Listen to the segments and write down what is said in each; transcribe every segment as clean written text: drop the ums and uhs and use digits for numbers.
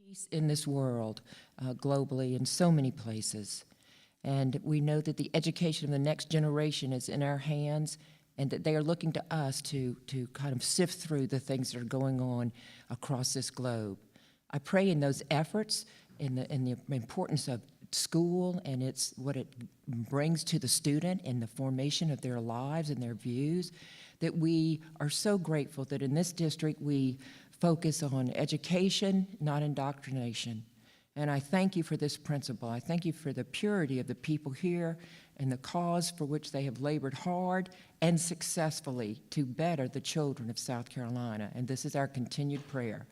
peace in this world, globally, in so many places. And we know that the education of the next generation is in our hands, and that they are looking to us to kind of sift through the things that are going on across this globe. I pray in those efforts, in the importance of school and what it brings to the student in the formation of their lives and their views, that we are so grateful that in this district we focus on education, not indoctrination. And I thank you for this principle. I thank you for the purity of the people here and the cause for which they have labored hard and successfully to better the children of South Carolina. And this is our continued prayer.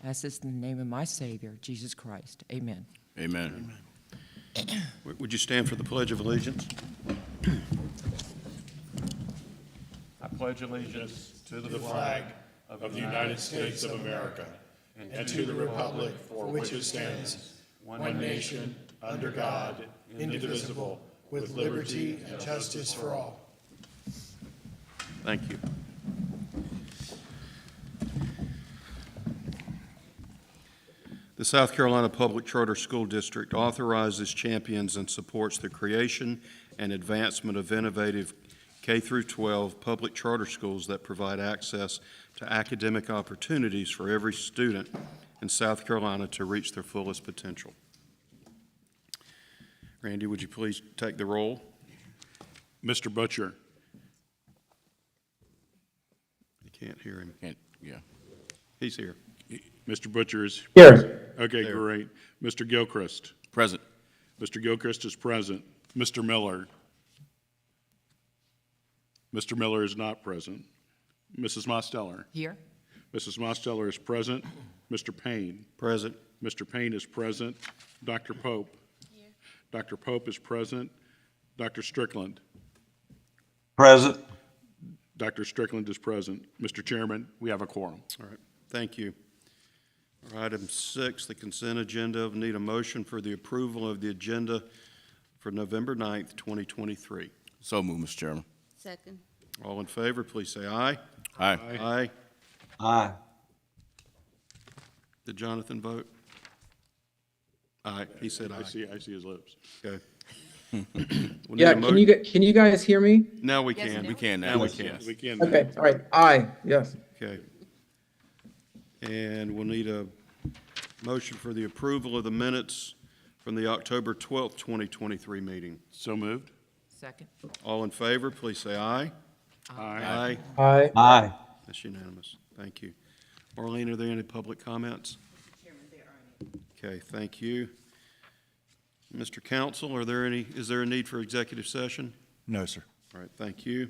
I ask this in the name of my Savior, Jesus Christ. Amen. Amen. Would you stand for the Pledge of Allegiance? I pledge allegiance to the flag of the United States of America and to the republic for which it stands, one nation, under God, indivisible, with liberty and justice for all. Thank you. The South Carolina Public Charter School District authorizes, champions, and supports the creation and advancement of innovative K-12 public charter schools that provide access to academic opportunities for every student in South Carolina to reach their fullest potential. Randy, would you please take the roll? Mr. Butcher. You can't hear him. Yeah. He's here. Mr. Butcher is Here. Okay, There. great. Mr. Gilchrist. Present. Mr. Gilchrist is present. Mr. Miller. Mr. Miller is not present. Mrs. Mosteller. Here? Mrs. Mosteller is present. Mr. Payne. Present. Mr. Payne is present. Dr. Pope. Here. Dr. Pope is present. Dr. Strickland. Present. Dr. Strickland is present. Mr. Chairman, we have a quorum. All right, thank you. All right, item 6, the consent agenda. Need a motion for the approval of the agenda for November 9th, 2023. So moved, Mr. Chairman. Second. All in favor, please say aye. Aye. Aye. Aye. Did Jonathan vote? Aye, he said I aye. see his lips. Okay. We need Yeah, a mo- can you guys hear me? Now we Yes, can. now. We can now. Now we Yes, can. yes. We can. Okay, all right, aye, yes. Okay. And we'll need a motion for the approval of the minutes from the October 12th, 2023 meeting. So moved. Second. All in favor, please say aye. Aye. Aye. Aye. That's unanimous. Thank you. Marlene, are there any public comments? Okay, thank you. Mr. Counsel, is there a need for executive session? No, sir. All right, thank you.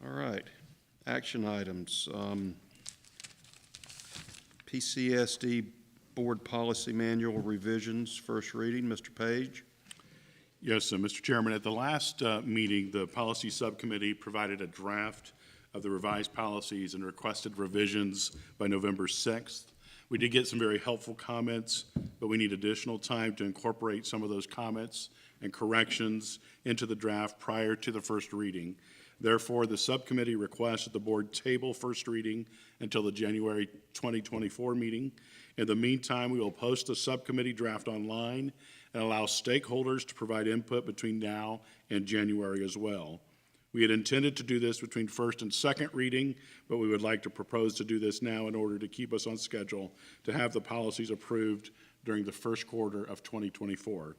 All right, action items. PCSD Board Policy Manual revisions, first reading. Mr. Page? Yes, Mr. Chairman, at the last meeting, the Policy Subcommittee provided a draft of the revised policies and requested revisions by November 6th. We did get some very helpful comments, but we need additional time to incorporate some of those comments and corrections into the draft prior to the first reading. Therefore, the subcommittee requests that the board table first reading until the January 2024 meeting. In the meantime, we will post the subcommittee draft online and allow stakeholders to provide input between now and January as well. We had intended to do this between first and second reading, but we would like to propose to do this now in order to keep us on schedule to have the policies approved during the first quarter of 2024.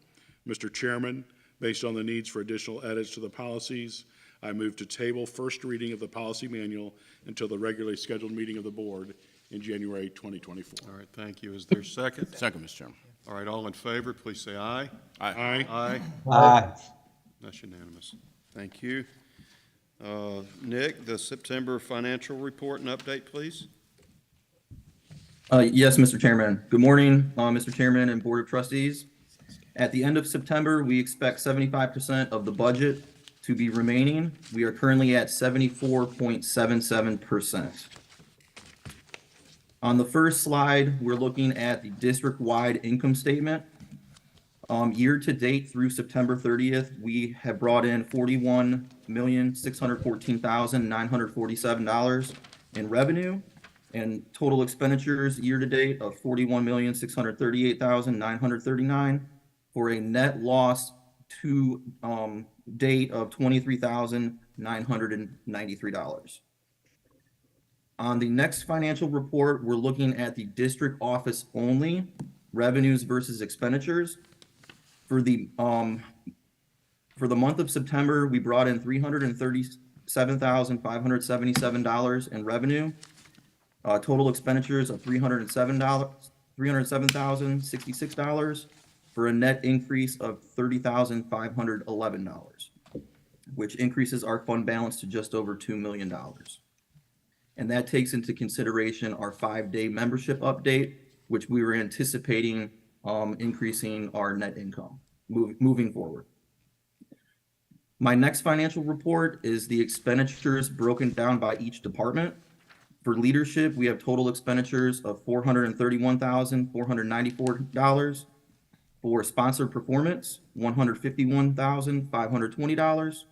Mr. Chairman, based on the needs for additional edits to the policies, I move to table first reading of the policy manual until the regularly scheduled meeting of the board in January 2024. All right, thank you. Is there a second? Second, Mr. Chairman. All right, all in favor, please say aye. Aye. Aye. Aye. That's unanimous. Thank you. Nick, the September financial report and update, please. Yes, Mr. Chairman. Good morning, Mr. Chairman and Board of Trustees. At the end of September, we expect 75% of the budget to be remaining. We are currently at 74.77%. On the first slide, we're looking at the district-wide income statement. Year to date through September 30th, we have brought in $41,614,947 in revenue and total expenditures year-to-date of $41,638,939 for a net loss to date of $23,993. On the next financial report, we're looking at the district office only, revenues versus expenditures. For the month of September, we brought in $337,577 in revenue. Total expenditures of $307,066 for a net increase of $30,511, which increases our fund balance to just over $2 million. And that takes into consideration our 5-day membership update, which we were anticipating increasing our net income moving forward. My next financial report is the expenditures broken down by each department. For leadership, we have total expenditures of $431,494. For sponsored performance, $151,520.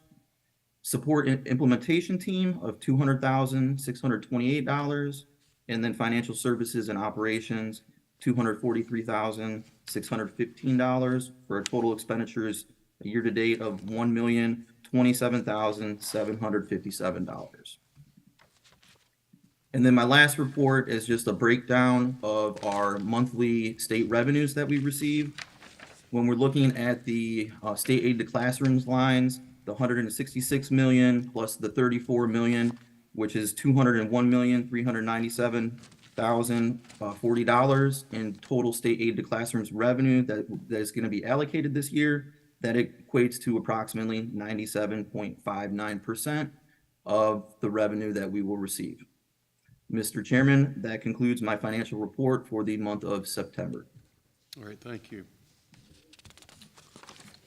Support and implementation team of $200,628. And then financial services and operations, $243,615 for a total expenditures year-to-date of $1,027,757. And then my last report is just a breakdown of our monthly state revenues that we receive. When we're looking at the state aid to classrooms lines, the 166 million plus the 34 million, which is $201,397,040 in total state aid to classrooms revenue that is going to be allocated this year. That equates to approximately 97.59% of the revenue that we will receive. Mr. Chairman, that concludes my financial report for the month of September. All right, thank you.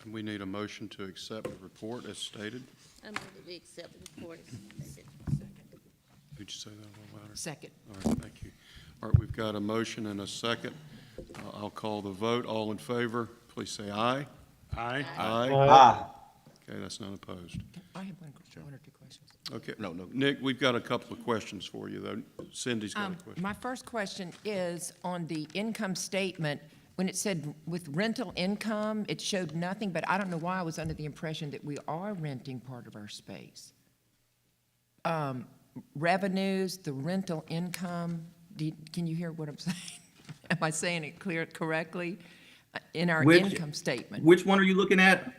And we need a motion to accept the report as stated. I move that we accept the report as stated. Did you say that a little louder? Second. All right, thank you. All right, we've got a motion and a second. I'll call the vote. All in favor, please say aye. Aye. Aye. Aye. Okay, that's not opposed. I have one or two questions. Okay, no. Nick, we've got a couple of questions for you, though. Cindy's got a question. My first question is on the income statement. When it said with rental income, it showed nothing, but I don't know why I was under the impression that we are renting part of our space. Revenues, the rental income, can you hear what I'm saying? Am I saying it correctly? In our income statement. Which one are you looking at?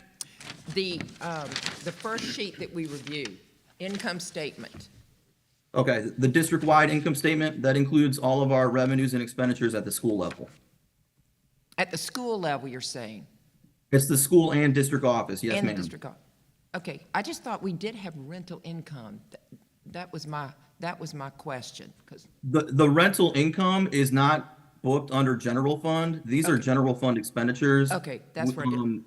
The first sheet that we reviewed, income statement. Okay, the district-wide income statement, that includes all of our revenues and expenditures at the school level. At the school level, you're saying? It's the school and district office, yes, And the ma'am. district. Okay, I just thought we did have rental income. That was my question, because, The rental income is not booked under general fund. These are general fund expenditures. okay, that's where I did.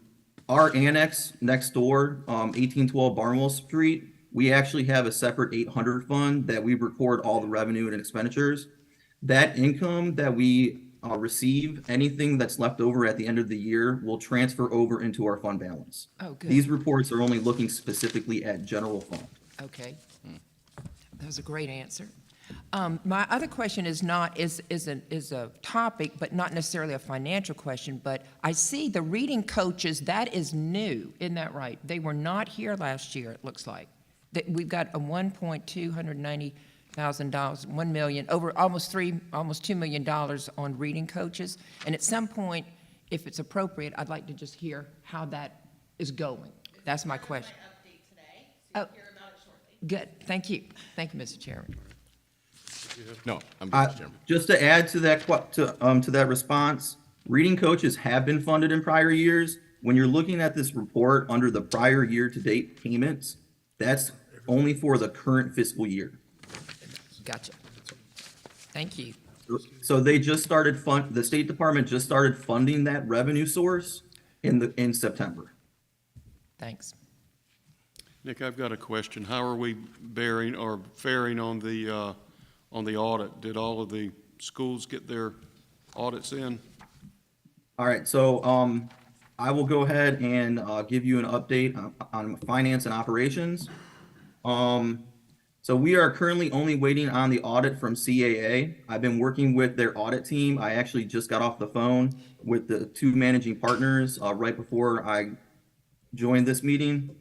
Our annex next door, 1812 Barnwell Street, we actually have a separate 800 fund that we record all the revenue and expenditures. That income that we receive, anything that's left over at the end of the year will transfer over into our fund balance. Oh, good. These reports are only looking specifically at general fund. Okay. That was a great answer. My other question is a topic, but not necessarily a financial question, but I see the reading coaches, that is new, isn't that right? They were not here last year, it looks like. That we've got a $1,290,000, $1 million, over almost $2 million on reading coaches. And at some point, if it's appropriate, I'd like to just hear how that is going. That's my question. Update today, so you'll hear about it shortly. Good, thank you. Thank you, Mr. Chairman. No, I'm good, Mr. Chairman. Just to add to that, to that response, reading coaches have been funded in prior years. When you're looking at this report under the prior year-to-date payments, that's only for the current fiscal year. Gotcha. Thank you. So they just started the State Department just started funding that revenue source in September. Thanks. Nick, I've got a question. How are we faring on the audit? Did all of the schools get their audits in? All right, so I will go ahead and give you an update on finance and operations. So we are currently only waiting on the audit from CAA. I've been working with their audit team. I actually just got off the phone with the two managing partners right before I joined this meeting.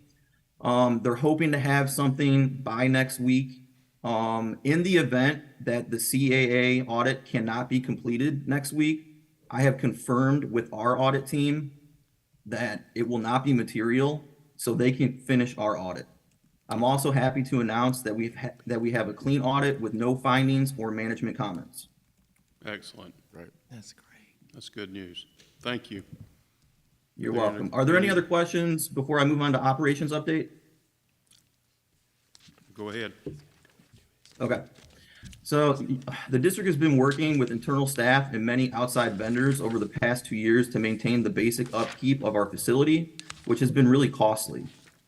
They're hoping to have something by next week. In the event that the CAA audit cannot be completed next week, I have confirmed with our audit team that it will not be material, so they can finish our audit. I'm also happy to announce that we have a clean audit with no findings or management comments. Excellent. Right. That's great. That's good news. Thank you. You're welcome. Are there any other questions before I move on to operations update? Go ahead. Okay. So the district has been working with internal staff and many outside vendors over the past 2 years to maintain the basic upkeep of our facility, which has been really costly.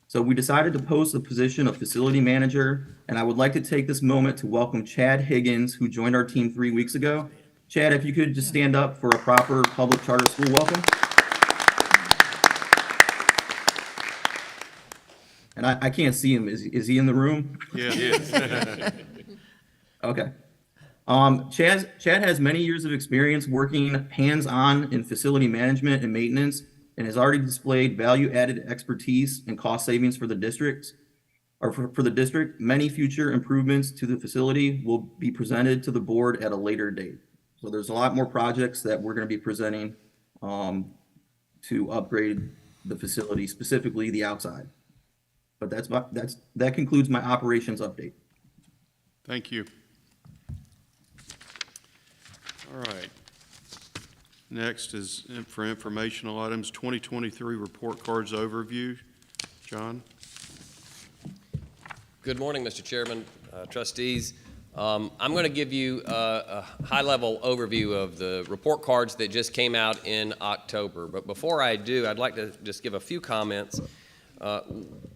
So we decided to post the position of facility manager, and I would like to take this moment to welcome Chad Higgins, who joined our team 3 weeks ago. Chad, if you could just stand up for a proper public charter school welcome. And I can't see him. Is he in the room? Yeah. Okay. Chad has many years of experience working hands-on in facility management and maintenance, and has already displayed value-added expertise and cost savings for the districts, or for the district. Many future improvements to the facility will be presented to the board at a later date. So there's a lot more projects that we're going to be presenting to upgrade the facility, specifically the outside. But that concludes my operations update. Thank you. All right. Next is for informational items, 2023 report cards overview. John? Good morning, Mr. Chairman, trustees. I'm going to give you a high-level overview of the report cards that just came out in October. But before I do, I'd like to just give a few comments.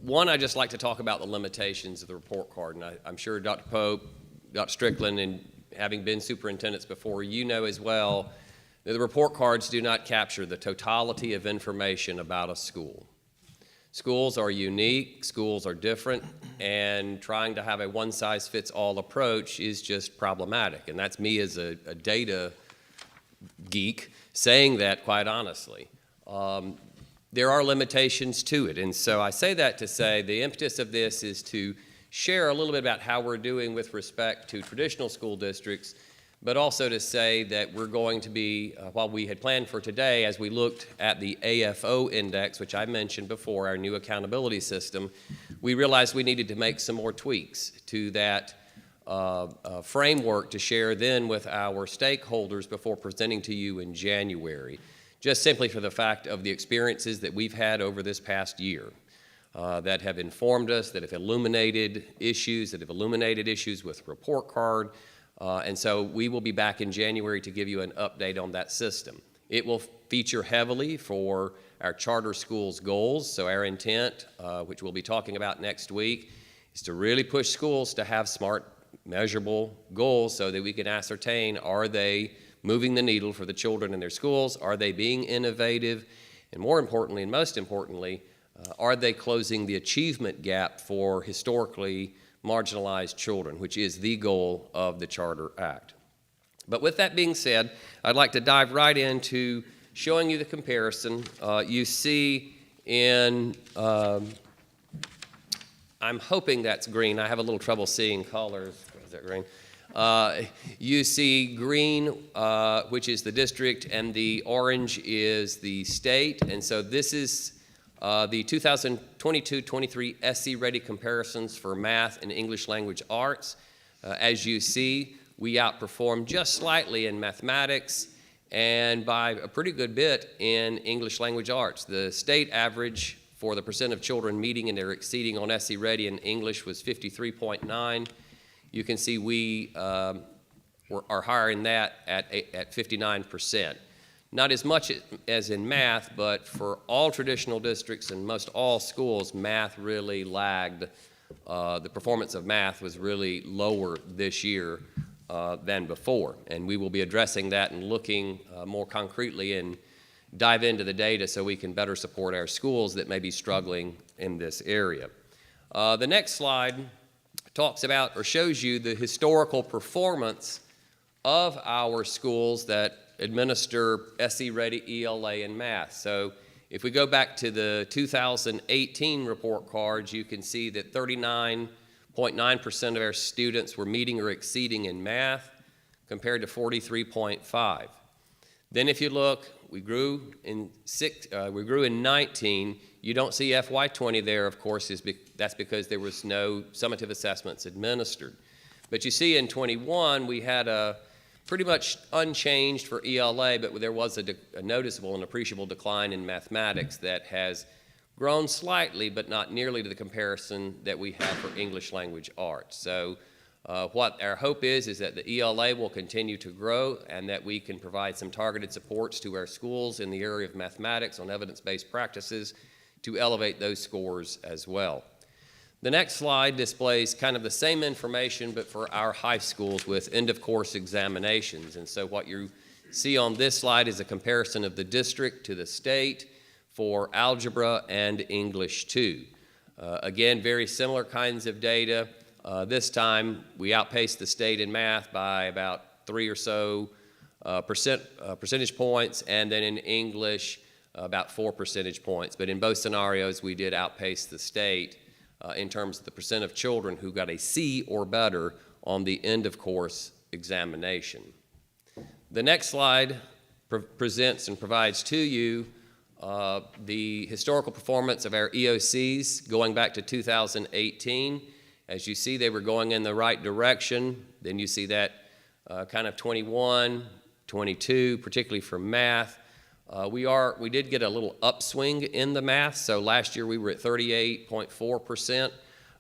One, I'd just like to talk about the limitations of the report card. And I'm sure Dr. Pope, Dr. Strickland, and having been superintendents before, you know as well that the report cards do not capture the totality of information about a school. Schools are unique, schools are different, and trying to have a one-size-fits-all approach is just problematic. And that's me as a data geek saying that quite honestly. There are limitations to it, and so I say that to say the impetus of this is to share a little bit about how we're doing with respect to traditional school districts, but also to say that we're going to be, while we had planned for today, as we looked at the AFO index, which I mentioned before, our new accountability system, we realized we needed to make some more tweaks to that framework to share then with our stakeholders before presenting to you in January, just simply for the fact of the experiences that we've had over this past year that have informed us, that have illuminated issues with report card. And so we will be back in January to give you an update on that system. It will feature heavily for our charter schools goals. So our intent, which we'll be talking about next week, is to really push schools to have smart, measurable goals so that we can ascertain, are they moving the needle for the children in their schools? Are they being innovative? And more importantly, and most importantly, are they closing the achievement gap for historically marginalized children, which is the goal of the Charter Act. But with that being said, I'd like to dive right into showing you the comparison. You see in, I'm hoping that's green. I have a little trouble seeing colors. Is that green? You see green, which is the district, and the orange is the state. And so this is the 2022-23 SC Ready comparisons for math and English language arts. As you see, we outperformed just slightly in mathematics and by a pretty good bit in English language arts. The state average for the percent of children meeting and exceeding on SC Ready in English was 53.9. You can see we are higher in that at 59%. Not as much as in math, but for all traditional districts and most all schools, math really lagged. The performance of math was really lower this year than before. And we will be addressing that and looking more concretely and dive into the data so we can better support our schools that may be struggling in this area. The next slide talks about or shows you the historical performance of our schools that administer SE Ready, ELA, and math. So if we go back to the 2018 report cards, you can see that 39.9% of our students were meeting or exceeding in math, compared to 43.5. Then if you look, we grew in 19. You don't see FY20 there, of course, that's because there was no summative assessments administered. But you see in 21, we had a pretty much unchanged for ELA, but there was a noticeable and appreciable decline in mathematics that has grown slightly, but not nearly to the comparison that we have for English language arts. So what our hope is that the ELA will continue to grow and that we can provide some targeted supports to our schools in the area of mathematics on evidence-based practices to elevate those scores as well. The next slide displays kind of the same information, but for our high schools with end-of-course examinations. And so what you see on this slide is a comparison of the district to the state for algebra and English 2. Again, very similar kinds of data. This time, we outpaced the state in math by about 3 or so percentage points, and then in English, about 4 percentage points. But in both scenarios, we did outpace the state in terms of the percent of children who got a C or better on the end-of-course examination. The next slide presents and provides to you the historical performance of our EOCs going back to 2018. As you see, they were going in the right direction. Then you see that kind of 21, 22, particularly for math. We did get a little upswing in the math. So last year we were at 38.4%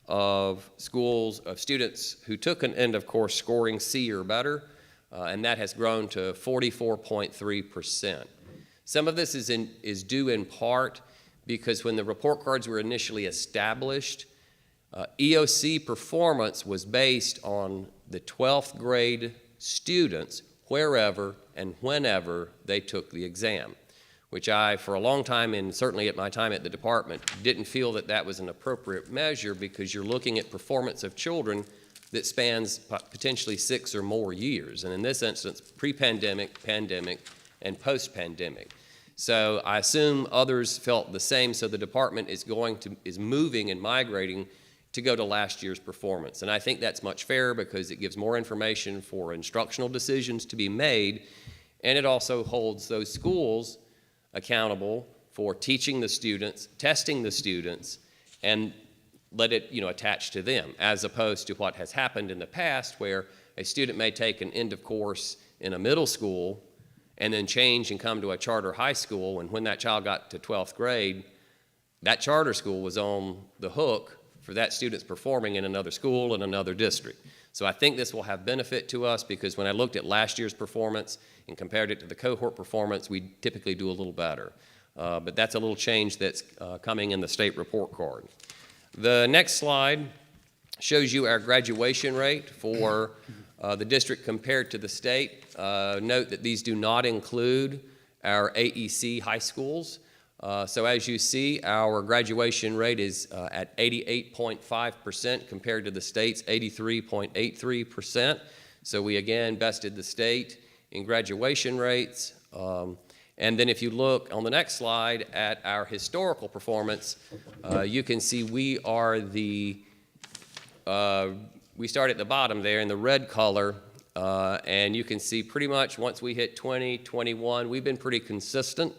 of students who took an end of course scoring C or better, and that has grown to 44.3%. Some of this is due in part because when the report cards were initially established, EOC performance was based on the 12th grade students wherever and whenever they took the exam, which I, for a long time, and certainly at my time at the department, didn't feel that that was an appropriate measure because you're looking at performance of children that spans potentially 6 or more years, and in this instance, pre-pandemic, pandemic, and post-pandemic. So I assume others felt the same, so the department is moving and migrating to go to last year's performance. And I think that's much fairer because it gives more information for instructional decisions to be made, and it also holds those schools accountable for teaching the students, testing the students, and let it attach to them, as opposed to what has happened in the past where a student may take an end of course in a middle school and then change and come to a charter high school, and when that child got to 12th grade, that charter school was on the hook for that student's performing in another school in another district. So I think this will have benefit to us because when I looked at last year's performance and compared it to the cohort performance, we typically do a little better. But that's a little change that's coming in the state report card. The next slide shows you our graduation rate for the district compared to the state. Note that these do not include our AEC high schools. So as you see, our graduation rate is at 88.5% compared to the state's 83.83%. So we again bested the state in graduation rates. And then if you look on the next slide at our historical performance, you can see we are we start at the bottom there in the red color, and you can see pretty much once we hit 20, 21, we've been pretty consistent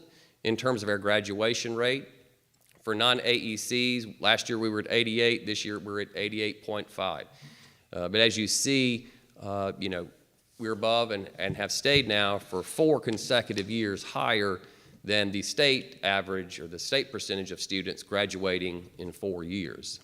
in terms of our graduation rate. For non-AECs, last year we were at 88, this year we're at 88.5. But as you see, we're above and have stayed now for 4 consecutive years higher than the state average or the state percentage of students graduating in 4 years.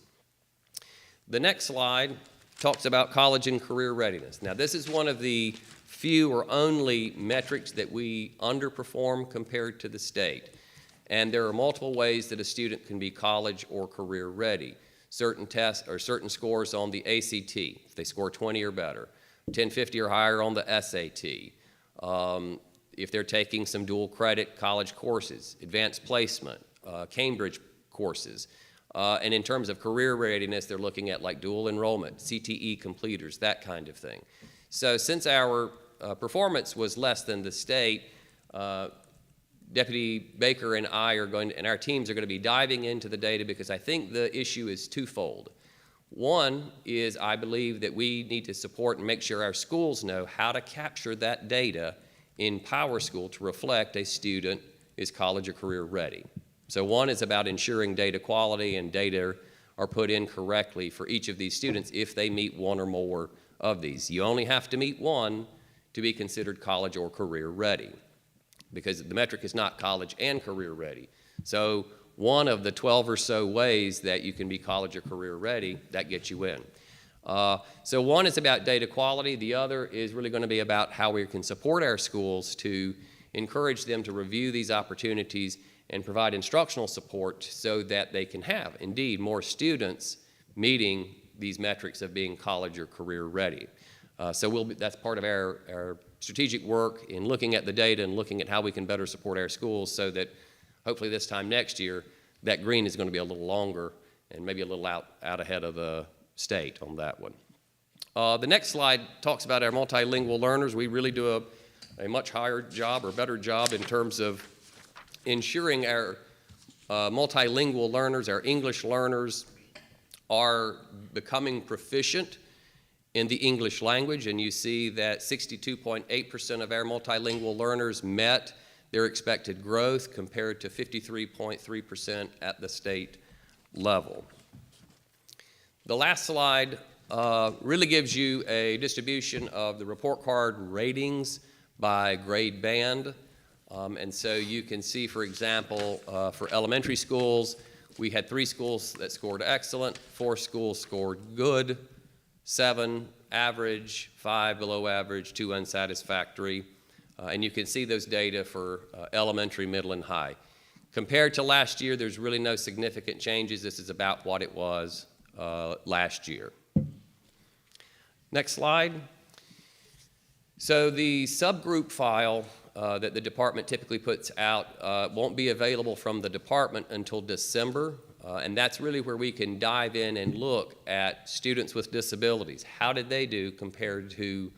The next slide talks about college and career readiness. Now, this is one of the few or only metrics that we underperform compared to the state. And there are multiple ways that a student can be college or career ready. Certain tests or certain scores on the ACT, if they score 20 or better, 1050 or higher on the SAT, if they're taking some dual credit college courses, advanced placement, Cambridge courses, And in terms of career readiness, they're looking at like dual enrollment, CTE completers, that kind of thing. So since our performance was less than the state, Deputy Baker and I are going to, and our teams are going to be diving into the data because I think the issue is twofold. One is I believe that we need to support and make sure our schools know how to capture that data in PowerSchool to reflect a student is college or career ready. So one is about ensuring data quality and data are put in correctly for each of these students if they meet one or more of these. You only have to meet one to be considered college or career ready, because the metric is not college and career ready. So one of the 12 or so ways that you can be college or career ready, that gets you in. So one is about data quality. The other is really going to be about how we can support our schools to encourage them to review these opportunities and provide instructional support so that they can have, indeed, more students meeting these metrics of being college or career ready. So that's part of our strategic work in looking at the data and looking at how we can better support our schools so that hopefully this time next year, that green is going to be a little longer and maybe a little out ahead of the state on that one. The next slide talks about our multilingual learners. We really do a much higher job or better job in terms of ensuring our multilingual learners, our English learners, are becoming proficient in the English language, and you see that 62.8% of our multilingual learners met their expected growth compared to 53.3% at the state level. The last slide really gives you a distribution of the report card ratings by grade band. And so you can see, for example, for elementary schools, we had 3 schools that scored excellent, 4 schools scored good, 7 average, 5 below average, 2 unsatisfactory. And you can see those data for elementary, middle, and high. Compared to last year, there's really no significant changes. This is about what it was last year. Next slide. So the subgroup file that the department typically puts out won't be available from the department until December, and that's really where we can dive in and look at students with disabilities. How did they do compared to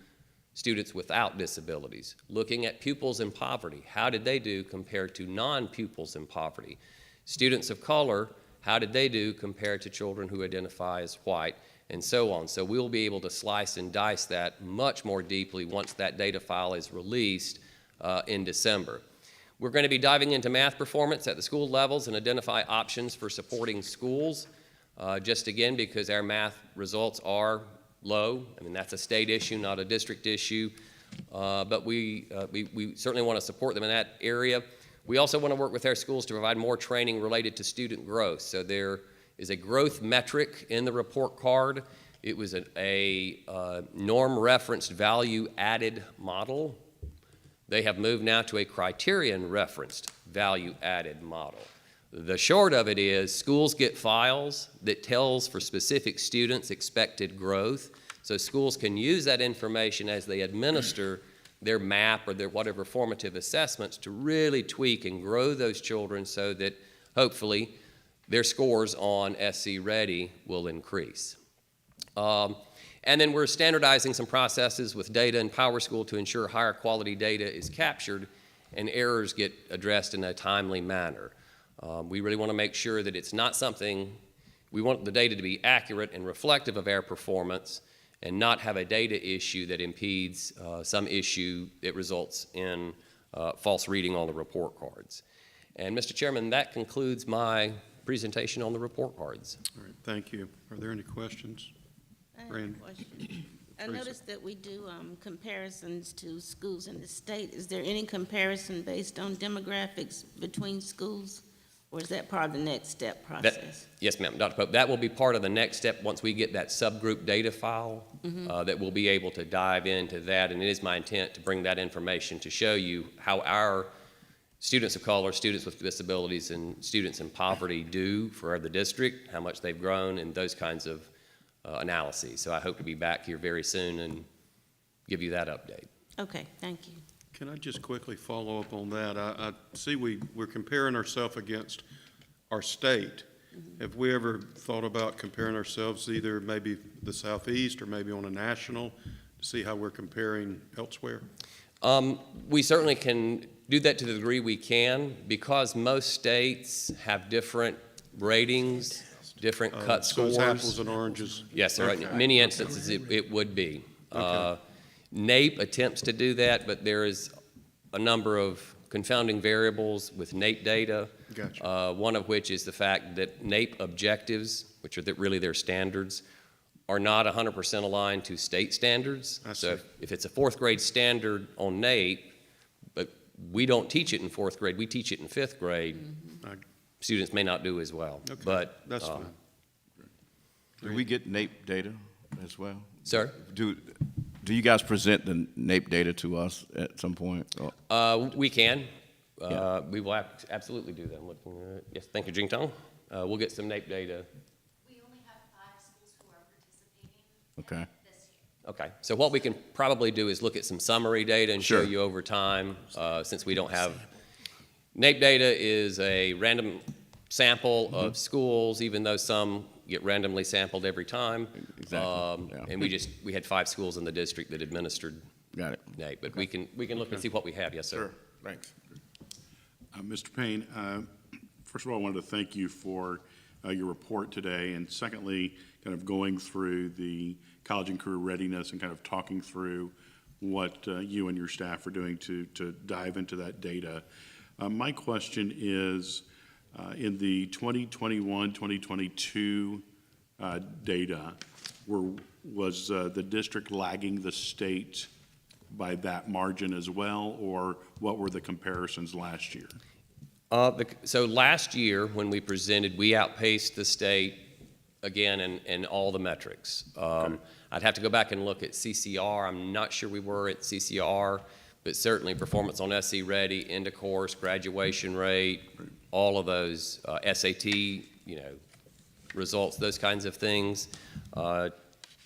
students without disabilities? Looking at pupils in poverty, how did they do compared to non-pupils in poverty? Students of color, how did they do compared to children who identify as white, and so on. So we'll be able to slice and dice that much more deeply once that data file is released in December. We're going to be diving into math performance at the school levels and identify options for supporting schools, just again because our math results are low. I mean, that's a state issue, not a district issue, but we certainly want to support them in that area. We also want to work with our schools to provide more training related to student growth. So there is a growth metric in the report card. It was a norm-referenced value-added model. They have moved now to a criterion-referenced value-added model. The short of it is schools get files that tells for specific students expected growth, so schools can use that information as they administer their MAP or their whatever formative assessments to really tweak and grow those children so that hopefully their scores on SC Ready will increase. And then we're standardizing some processes with data in PowerSchool to ensure higher quality data is captured and errors get addressed in a timely manner. We really want to make sure that it's not something, we want the data to be accurate and reflective of our performance and not have a data issue that impedes some issue that results in false reading on the report cards. And Mr. Chairman, that concludes my presentation on the report cards. All right, thank you. Are there any questions? I have a Brandon. question. I Teresa. noticed that we do comparisons to schools in the state. Is there any comparison based on demographics between schools? Or is that part of the next step process? Yes, ma'am, Dr. Pope. That will be part of the next step once we get that subgroup data file, that we'll be able to dive into that. And it is my intent to bring that information to show you how our students of color, students with disabilities, and students in poverty do for the district, how much they've grown, and those kinds of analyses. So I hope to be back here very soon and give you that update. Okay, thank you. Can I just quickly follow up on that? I see we're comparing ourselves against our state, Have we ever thought about comparing ourselves either maybe the Southeast or maybe on a national to see how we're comparing elsewhere? We certainly can do that to the degree we can, because most states have different ratings, different cut So it's apples scores. and oranges? Yes, sir. In many instances, it would be. NAEP attempts to do that, but there is a number of confounding variables with NAEP data. Gotcha. One of which is the fact that NAEP objectives, which are really their standards, are not 100% aligned to state standards. I So see. if it's a fourth grade standard on NAEP, but we don't teach it in fourth grade, we teach it in fifth grade, students may not do as well. Okay, But, that's fine. Do we get NAEP data as well? sir? Do you guys present the NAEP data to us at some point? We can. Yeah. We will absolutely do that. I'm looking at, yes, thank you, Jing Tong. We'll get some NAEP data. We only have 5 schools who are participating Okay. this year. Okay, so what we can probably do is look at some summary data and show Sure. you over time, since we don't have. NAEP data is a random sample of schools, even though some get randomly sampled every time. Exactly, yeah. And we had 5 schools in the district that administered Got it. NAEP, but we can look and see what we have, yes, sir. Sure, thanks. Mr. Payne, first of all, I wanted to thank you for your report today, and secondly, kind of going through the college and career readiness and kind of talking through what you and your staff are doing to dive into that data. My question is, in the 2021-2022 data, was the district lagging the state by that margin as well, or what were the comparisons last year? So last year, when we presented, we outpaced the state again in all the metrics. I'd have to go back and look at CCR. I'm not sure we were at CCR, but certainly performance on SC Ready, end of course, graduation rate, all of those, SAT, results, those kinds of things.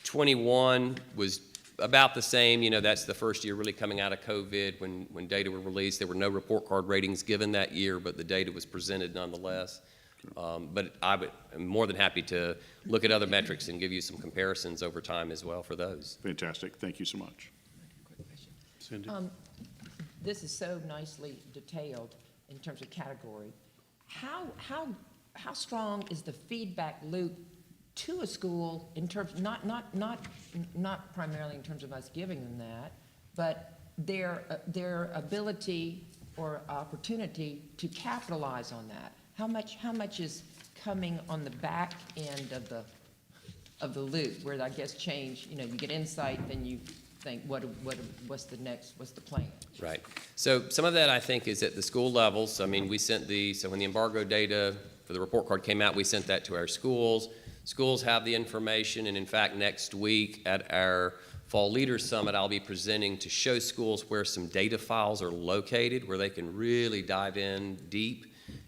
21 was about the same. That's the first year really coming out of COVID when data were released. There were no report card ratings given that year, but the data was presented nonetheless. But I'm more than happy to look at other metrics and give you some comparisons over time as well for those. Fantastic, thank you so much. Quick question. Cindy? This is so nicely detailed in terms of category. How strong is the feedback loop to a school in terms, not primarily in terms of us giving them that, but their ability or opportunity to capitalize on that? How much is coming on the back end of the loop, where I guess change, you get insight, then you think, what's the plan? Right. So some of that, I think, is at the school levels. I mean, so when the embargo data for the report card came out, we sent that to our schools. Schools have the information, and in fact, next week at our Fall Leaders Summit, I'll be presenting to show schools where some data files are located, where they can really dive in deep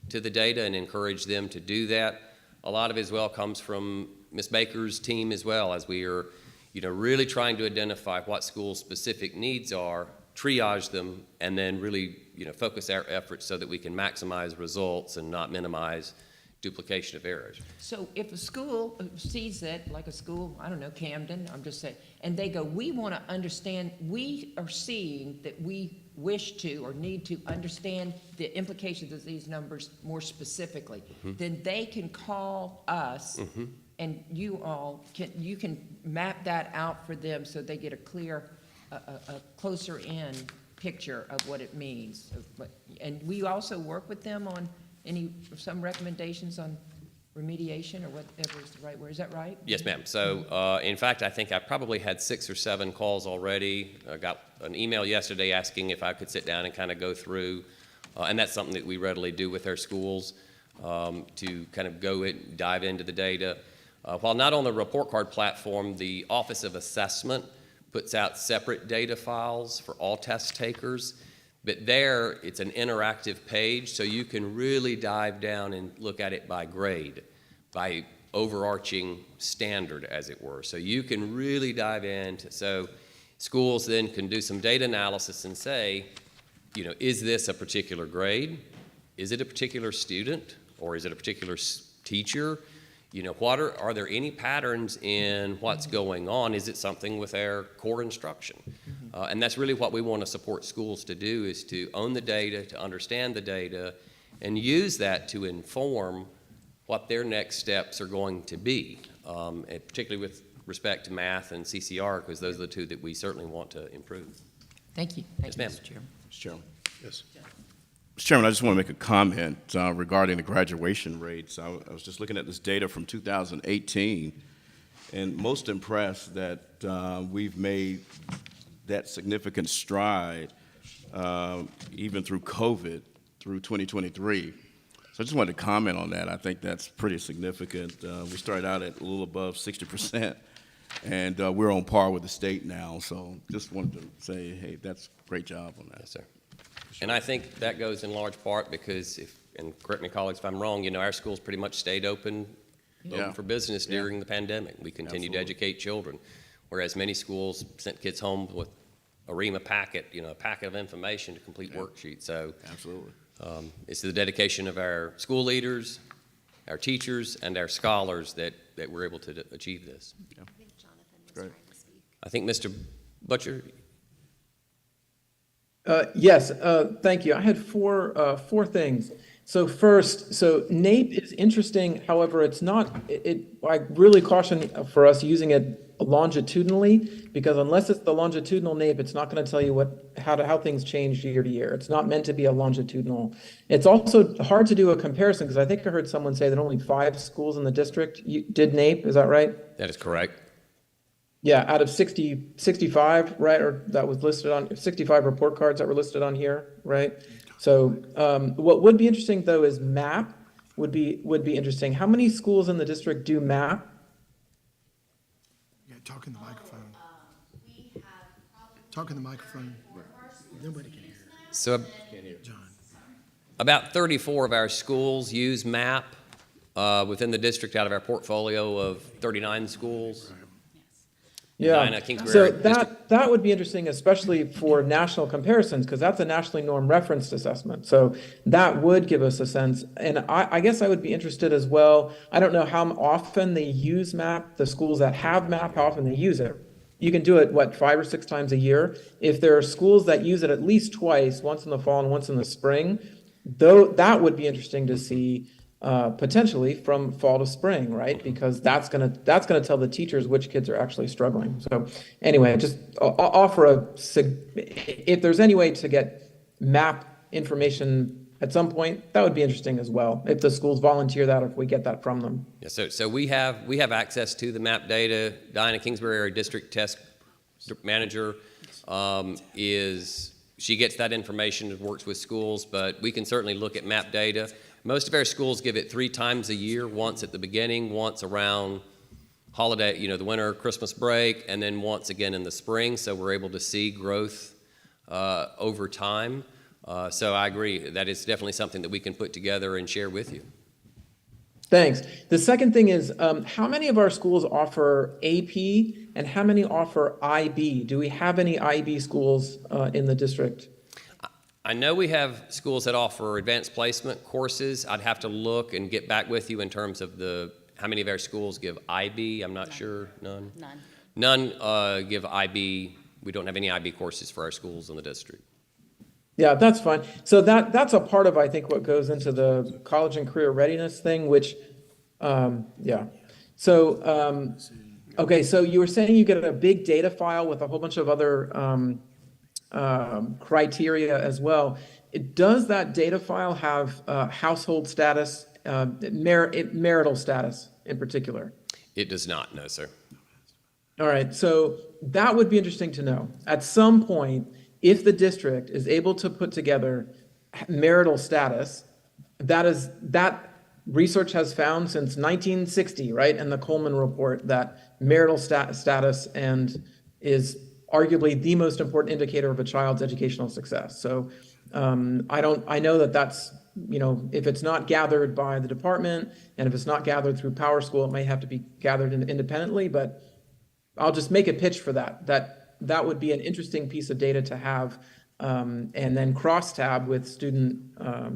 to the data and encourage them to do that. A lot of it as well comes from Ms. Baker's team as well, as we are, really trying to identify what schools' specific needs are, triage them, and then really, focus our efforts so that we can maximize results and not minimize duplication of errors. So if a school sees it, like a school, I don't know, Camden, I'm just saying, and they go, we want to understand, we are seeing that we wish to or need to understand the implications of these numbers more specifically, then they can call us and you can map that out for them so they get a clear, a closer in picture of what it means. And we also work with them on some recommendations on remediation or whatever is the right word. Is that right? Yes, ma'am. So, in fact, I think I probably had 6 or 7 calls already. I got an email yesterday asking if I could sit down and kind of go through, and that's something that we readily do with our schools, to kind of dive into the data. While not on the report card platform, the Office of Assessment puts out separate data files for all test takers. But there, it's an interactive page, so you can really dive down and look at it by grade, by overarching standard, as it were. So you can really dive into, so schools then can do some data analysis and say, is this a particular grade? Is it a particular student? Or is it a particular teacher, are there any patterns in what's going on? Is it something with our core instruction? And that's really what we want to support schools to do, is to own the data, to understand the data, and use that to inform what their next steps are going to be, and particularly with respect to math and CCR, because those are the two that we certainly want to improve. Thank you. Yes, ma'am. Mr. Chairman. Mr. Chairman. Yes. Mr. Chairman, I just want to make a comment regarding the graduation rates. I was just looking at this data from 2018, and most impressed that we've made that significant stride even through COVID through 2023. So I just wanted to comment on that. I think that's pretty significant. We started out at a little above 60%, and we're on par with the state now. So just wanted to say, hey, that's a great job on that. Yes, sir. And I think that goes in large part because and correct me colleagues if I'm wrong, our schools pretty much stayed open for business during the pandemic. We continued to educate children, whereas many schools sent kids home with a REMA packet, a packet of information to complete worksheets. So Absolutely. It's the dedication of our school leaders, our teachers, and our scholars that we're able to achieve this. I think Jonathan was Great. trying to speak. I think Mr. Butcher, Yes, thank you. I had four things. So first, NAEP is interesting. However, it's not, I really caution for us using it longitudinally, because unless it's the longitudinal NAEP, it's not going to tell you how things change year to year. It's not meant to be a longitudinal. It's also hard to do a comparison, because I think I heard someone say that only 5 schools in the district did NAEP. Is that right? that is correct. Yeah, out of 65, right? Or that was listed on 65 report cards that were listed on here, right? So what would be interesting though is MAP would be interesting. How many schools in the district do MAP? Yeah, talk in the microphone. We have probably Talk in the microphone. Nobody can hear. So John. about 34 of our schools use MAP within the district out of our portfolio of 39 schools. Yeah, Edina, Kingsbury so District. that would be interesting, especially for national comparisons, because that's a nationally norm referenced assessment. So that would give us a sense. And I guess I would be interested as well. I don't know how often they use MAP, the schools that have MAP, how often they use it. You can do it, 5 or 6 times a year. If there are schools that use it at least twice, once in the fall and once in the spring, though, that would be interesting to see. Potentially from fall to spring, right? Because that's gonna tell the teachers which kids are actually struggling. So anyway, just offer if there's any way to get MAP information at some point, that would be interesting as well. If the schools volunteer that, or if we get that from them. Yes, so we have access to the MAP data. Diana Kingsbury, our district test manager, she gets that information and works with schools, but we can certainly look at MAP data. Most of our schools give it 3 times a year, once at the beginning, once around holiday, the winter, Christmas break, and then once again in the spring, so we're able to see growth over time. So I agree, that is definitely something that we can put together and share with you. Thanks. The second thing is, how many of our schools offer AP and how many offer IB? Do we have any IB schools in the district? I know we have schools that offer advanced placement courses. I'd have to look and get back with you in terms of how many of our schools give IB. I'm not sure. None? None give IB. We don't have any IB courses for our schools in the district. Yeah, that's fine. So that's a part of, I think, what goes into the college and career readiness thing, which, yeah. So, okay, so you were saying you get a big data file with a whole bunch of other criteria as well. Does that data file have household status, marital status in particular? It does not, no, sir. All right, so that would be interesting to know. At some point, if the district is able to put together marital status, that research has found since 1960, right, in the Coleman report, that marital status is arguably the most important indicator of a child's educational success. So I know that's, if it's not gathered by the department and if it's not gathered through PowerSchool, it may have to be gathered independently, but I'll just make a pitch for that would be an interesting piece of data to have, and then cross-tab with student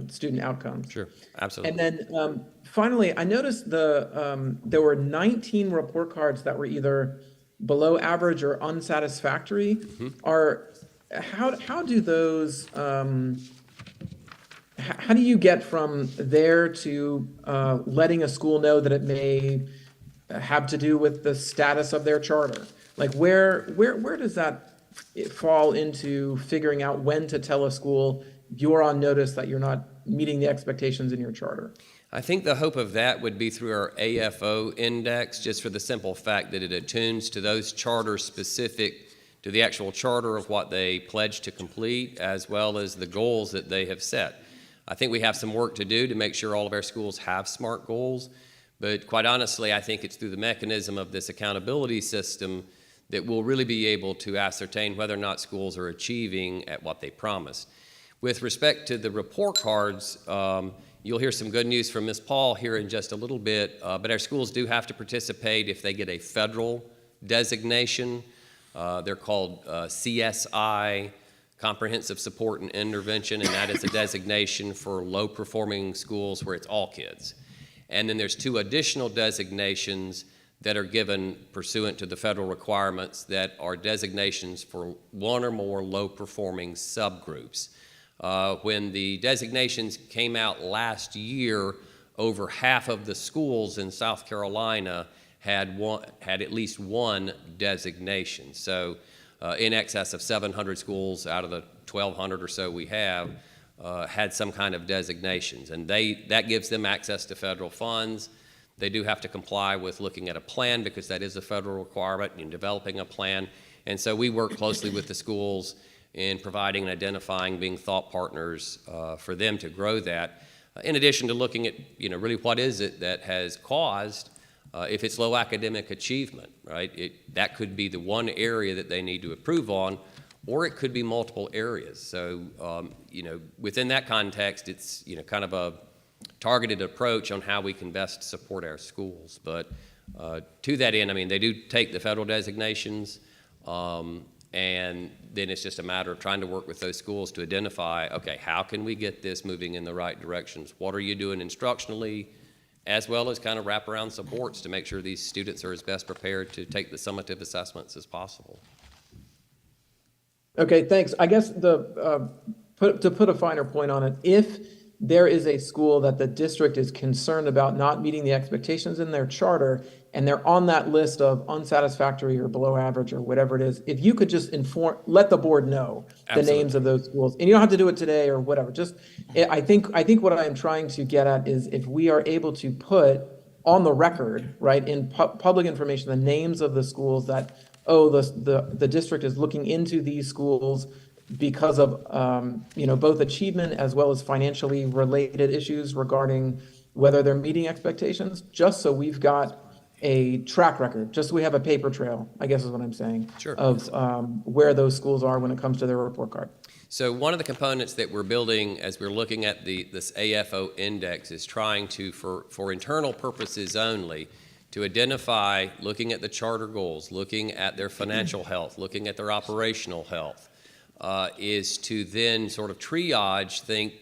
student outcomes. Sure, absolutely. And then finally, I noticed there were 19 report cards that were either below average or unsatisfactory. How do those how do you get from there to letting a school know that it may have to do with the status of their charter? Like where does that fall into figuring out when to tell a school you're on notice that you're not meeting the expectations in your charter? I think the hope of that would be through our AFO index, just for the simple fact that it attunes to those charters specific to the actual charter of what they pledge to complete, as well as the goals that they have set. I think we have some work to do to make sure all of our schools have SMART goals, but quite honestly, I think it's through the mechanism of this accountability system that we'll really be able to ascertain whether or not schools are achieving at what they promised. With respect to the report cards, you'll hear some good news from Ms. Paul here in just a little bit, but our schools do have to participate if they get a federal designation. They're called CSI, Comprehensive Support and Intervention, and that is a designation for low-performing schools where it's all kids. And then there's 2 additional designations that are given pursuant to the federal requirements that are designations for 1 or more low-performing subgroups. When the designations came out last year, over half of the schools in South Carolina had at least one designation. So in excess of 700 schools out of the 1,200 or so we have had some kind of designations, and that gives them access to federal funds. They do have to comply with looking at a plan because that is a federal requirement in developing a plan. And so we work closely with the schools in providing and identifying, being thought partners for them to grow that. In addition to looking at, really what is it that has caused, if it's low academic achievement, right? That could be the one area that they need to improve on, or it could be multiple areas. So, within that context, it's, kind of a targeted approach on how we can best support our schools. But to that end, they do take the federal designations, and then it's just a matter of trying to work with those schools to identify, okay, how can we get this moving in the right directions? What are you doing instructionally, as well as kind of wraparound supports to make sure these students are as best prepared to take the summative assessments as possible. Okay, thanks. I guess to put a finer point on it, if there is a school that the district is concerned about not meeting the expectations in their charter, and they're on that list of unsatisfactory or below average or whatever it is, if you could just let the board know the names of those schools, and you don't have to do it today or whatever. Just, I think what I am trying to get at is if we are able to put on the record, right, in public information, the names of the schools that, the district is looking into these schools because of both achievement as well as financially related issues regarding whether they're meeting expectations, just so we've got a track record, just so we have a paper trail, I guess is what I'm saying, Sure. of where those schools are when it comes to their report card. So one of the components that we're building as we're looking at this AFO index is trying to, for internal purposes only, to identify, looking at the charter goals, looking at their financial health, looking at their operational health, is to then sort of triage, think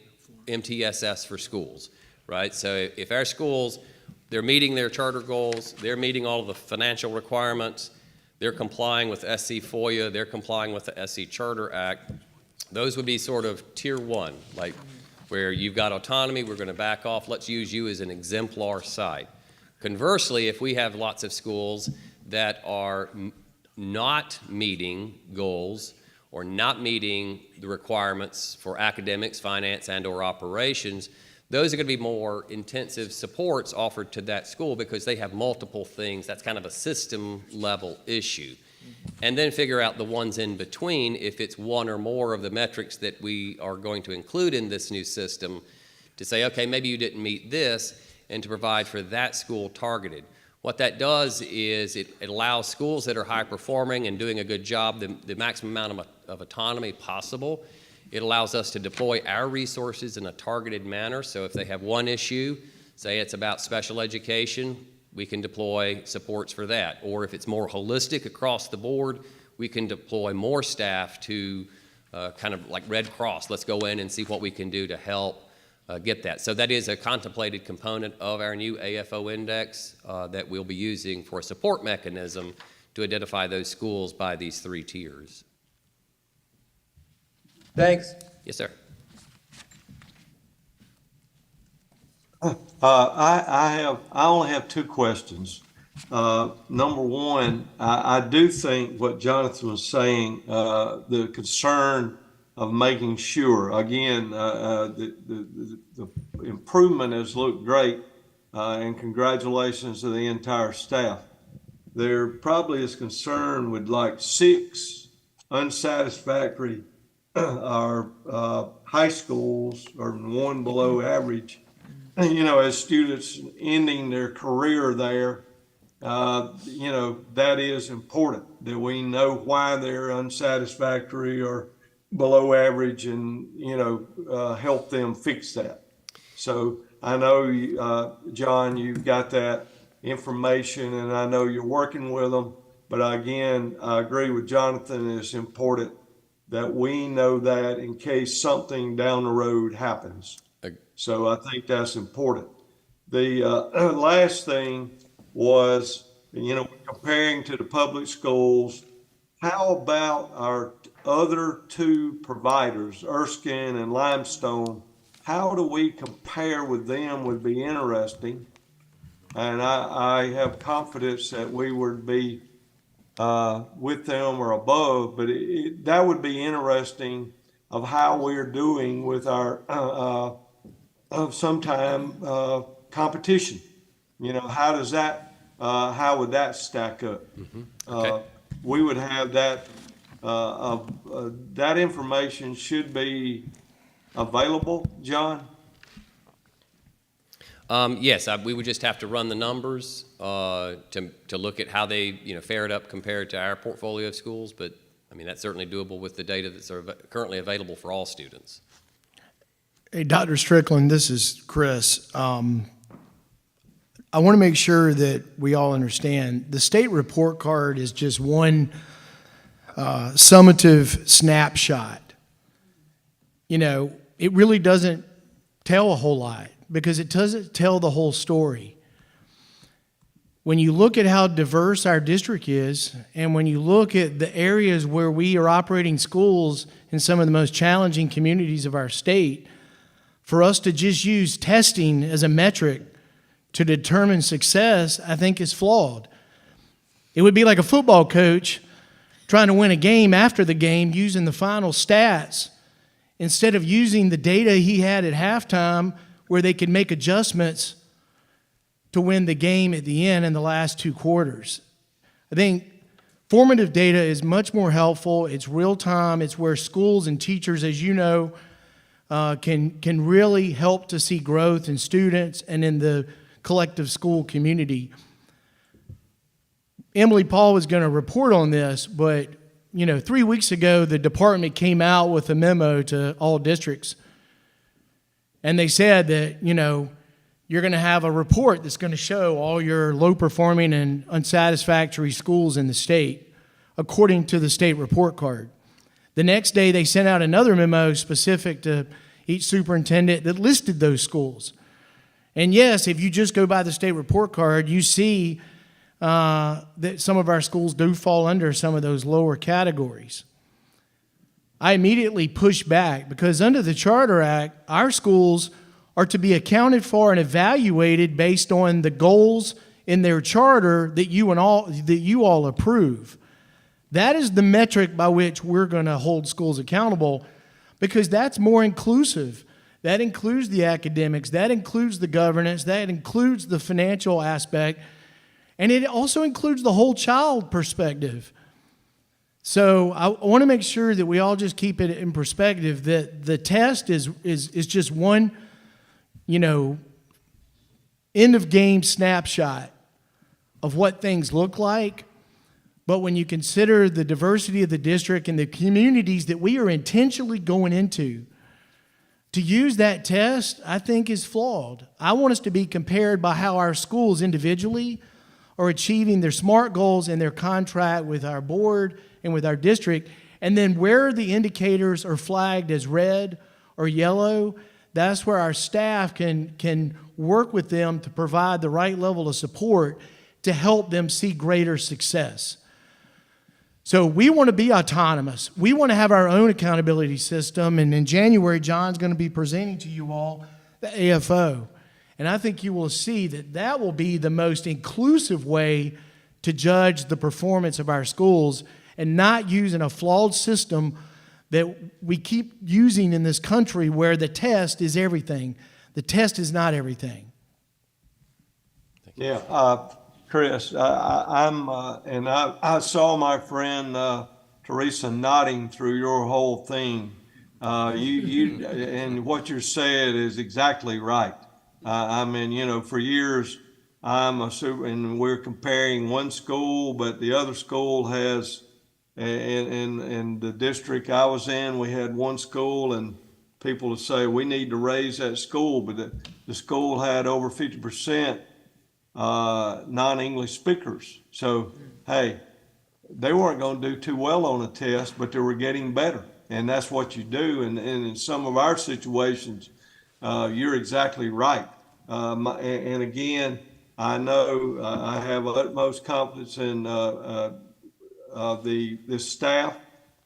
MTSS for schools, right? So if our schools, they're meeting their charter goals, they're meeting all of the financial requirements, they're complying with SC FOIA, they're complying with the SC Charter Act, those would be sort of tier 1, like where you've got autonomy, we're going to back off, let's use you as an exemplar site. Conversely, if we have lots of schools that are not meeting goals or not meeting the requirements for academics, finance, and or operations, those are going to be more intensive supports offered to that school because they have multiple things. That's kind of a system level issue. And then figure out the ones in between if it's one or more of the metrics that we are going to include in this new system to say, okay, maybe you didn't meet this, and to provide for that school targeted. What that does is it allows schools that are high performing and doing a good job the maximum amount of autonomy possible. It allows us to deploy our resources in a targeted manner. So if they have one issue, say it's about special education, we can deploy supports for that. Or if it's more holistic across the board, we can deploy more staff to kind of like Red Cross. Let's go in and see what we can do to help get that. So that is a contemplated component of our new AFO index that we'll be using for a support mechanism to identify those schools by these 3 tiers. Thanks. Yes, sir. I only have 2 questions. Number one, I do think what Jonathan was saying, the concern of making sure, again, the improvement has looked great, and congratulations to the entire staff. There probably is concern with like 6 unsatisfactory our high schools or 1 below average, as students ending their career there. That is important, that we know why they're unsatisfactory or below average and, help them fix that. So I know, John, you've got that information and I know you're working with them, but again, I agree with Jonathan, it's important that we know that in case something down the road happens. So I think that's important. The last thing was, comparing to the public schools, how about our other 2 providers, Erskine and Limestone? How do we compare with them would be interesting. And I have confidence that we would be with them or above, but that would be interesting of how we're doing with our competition. How does that, how would that stack up? Okay. We would have that, that information should be available, John? Yes, we would just have to run the numbers to look at how they fared up compared to our portfolio of schools, but I mean that's certainly doable with the data that's currently available for all students. Hey, Dr. Strickland, this is Chris. I want to make sure that we all understand the state report card is just one summative snapshot. It really doesn't tell a whole lot because it doesn't tell the whole story. When you look at how diverse our district is, and when you look at the areas where we are operating schools in some of the most challenging communities of our state, for us to just use testing as a metric to determine success, I think is flawed. It would be like a football coach trying to win a game after the game using the final stats instead of using the data he had at halftime where they could make adjustments to win the game at the end in the last 2 quarters. I think formative data is much more helpful. It's real time. It's where schools and teachers, as you know, can really help to see growth in students and in the collective school community. Emily Paul was going to report on this, but 3 weeks ago, the department came out with a memo to all districts. And they said that, you're going to have a report that's going to show all your low-performing and unsatisfactory schools in the state, according to the state report card. The next day, they sent out another memo specific to each superintendent that listed those schools. And yes, if you just go by the state report card, you see that some of our schools do fall under some of those lower categories. I immediately pushed back because under the Charter Act, our schools are to be accounted for and evaluated based on the goals in their charter that you all approve. That is the metric by which we're going to hold schools accountable because that's more inclusive. That includes the academics, that includes the governance, that includes the financial aspect, and it also includes the whole child perspective. So I want to make sure that we all just keep it in perspective that the test is just one, end of game snapshot of what things look like. But when you consider the diversity of the district and the communities that we are intentionally going into, to use that test, I think is flawed. I want us to be compared by how our schools individually are achieving their SMART goals and their contract with our board and with our district, and then where the indicators are flagged as red or yellow, that's where our staff can work with them to provide the right level of support to help them see greater success. So we want to be autonomous. We want to have our own accountability system. And in January, John's going to be presenting to you all the AFO. And I think you will see that that will be the most inclusive way to judge the performance of our schools, and not using a flawed system that we keep using in this country where the test is everything. The test is not everything. Yeah, Chris, I saw my friend Teresa nodding through your whole thing. And what you're saying is exactly right. I mean, you know, for years, and we're comparing one school, but the other school has, in the district I was in, we had one school, and people would say, we need to raise that school, but the school had over 50% non-English speakers. So, hey, they weren't going to do too well on a test, but they were getting better. And that's what you do. And in some of our situations, you're exactly right. And again, I know I have utmost confidence in the staff.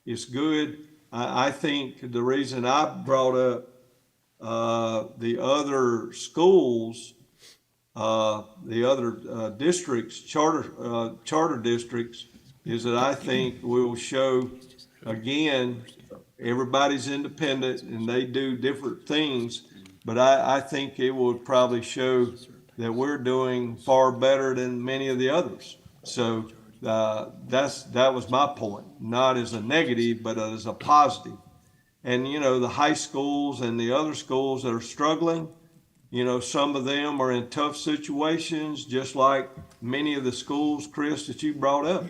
It's good. I think the reason I brought up the other schools, the other districts, charter districts, is that I think we'll show, again, everybody's independent and they do different things, but I think it will probably show that we're doing far better than many of the others. So that was my point, not as a negative, but as a positive. And, you know, the high schools and the other schools that are struggling, you know, some of them are in tough situations, just like many of the schools, Chris, that you brought up.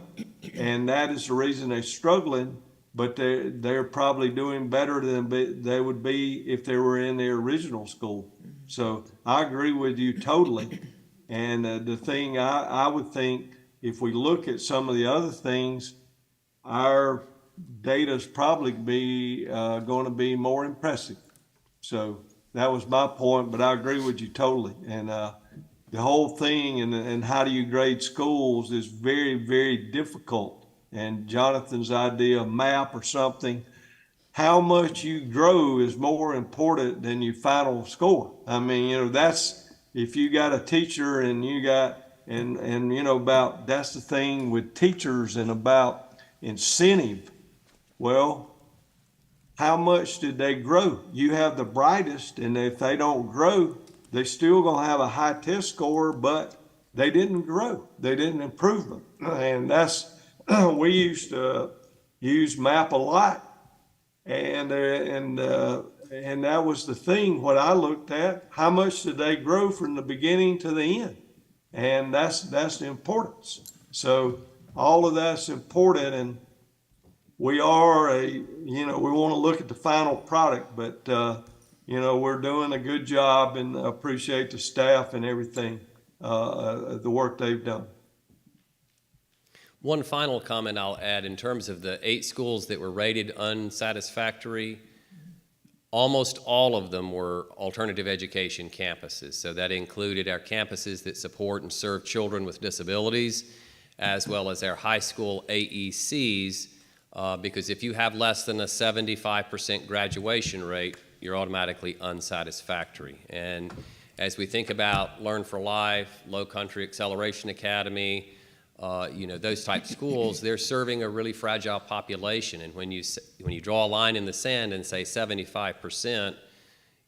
And that is the reason they're struggling, but they're probably doing better than they would be if they were in their original school. So I agree with you totally. And the thing I would think, if we look at some of the other things, our data's probably going to be more impressive. So that was my point, but I agree with you totally. And the whole thing and how do you grade schools is very, very difficult. And Jonathan's idea, a map or something, how much you grow is more important than your final score. I mean, you know, that's, if you got a teacher and you got, and you know, that's the thing with teachers and about incentive. Well, how much did they grow? You have the brightest, and if they don't grow, they still gonna have a high test score, but they didn't grow. They didn't improve them. And that's, we used to use MAP a lot. And that was the thing, what I looked at, how much did they grow from the beginning to the end? And that's the importance. So all of that's important, and we are we want to look at the final product, but, you know, we're doing a good job, and appreciate the staff and everything, the work they've done. One final comment I'll add in terms of the 8 schools that were rated unsatisfactory, almost all of them were alternative education campuses. So that included our campuses that support and serve children with disabilities, as well as our high school AECs, because if you have less than a 75% graduation rate, you're automatically unsatisfactory. And as we think about Learn for Life, Low Country Acceleration Academy, you know, those type schools, they're serving a really fragile population. And when you draw a line in the sand and say 75%,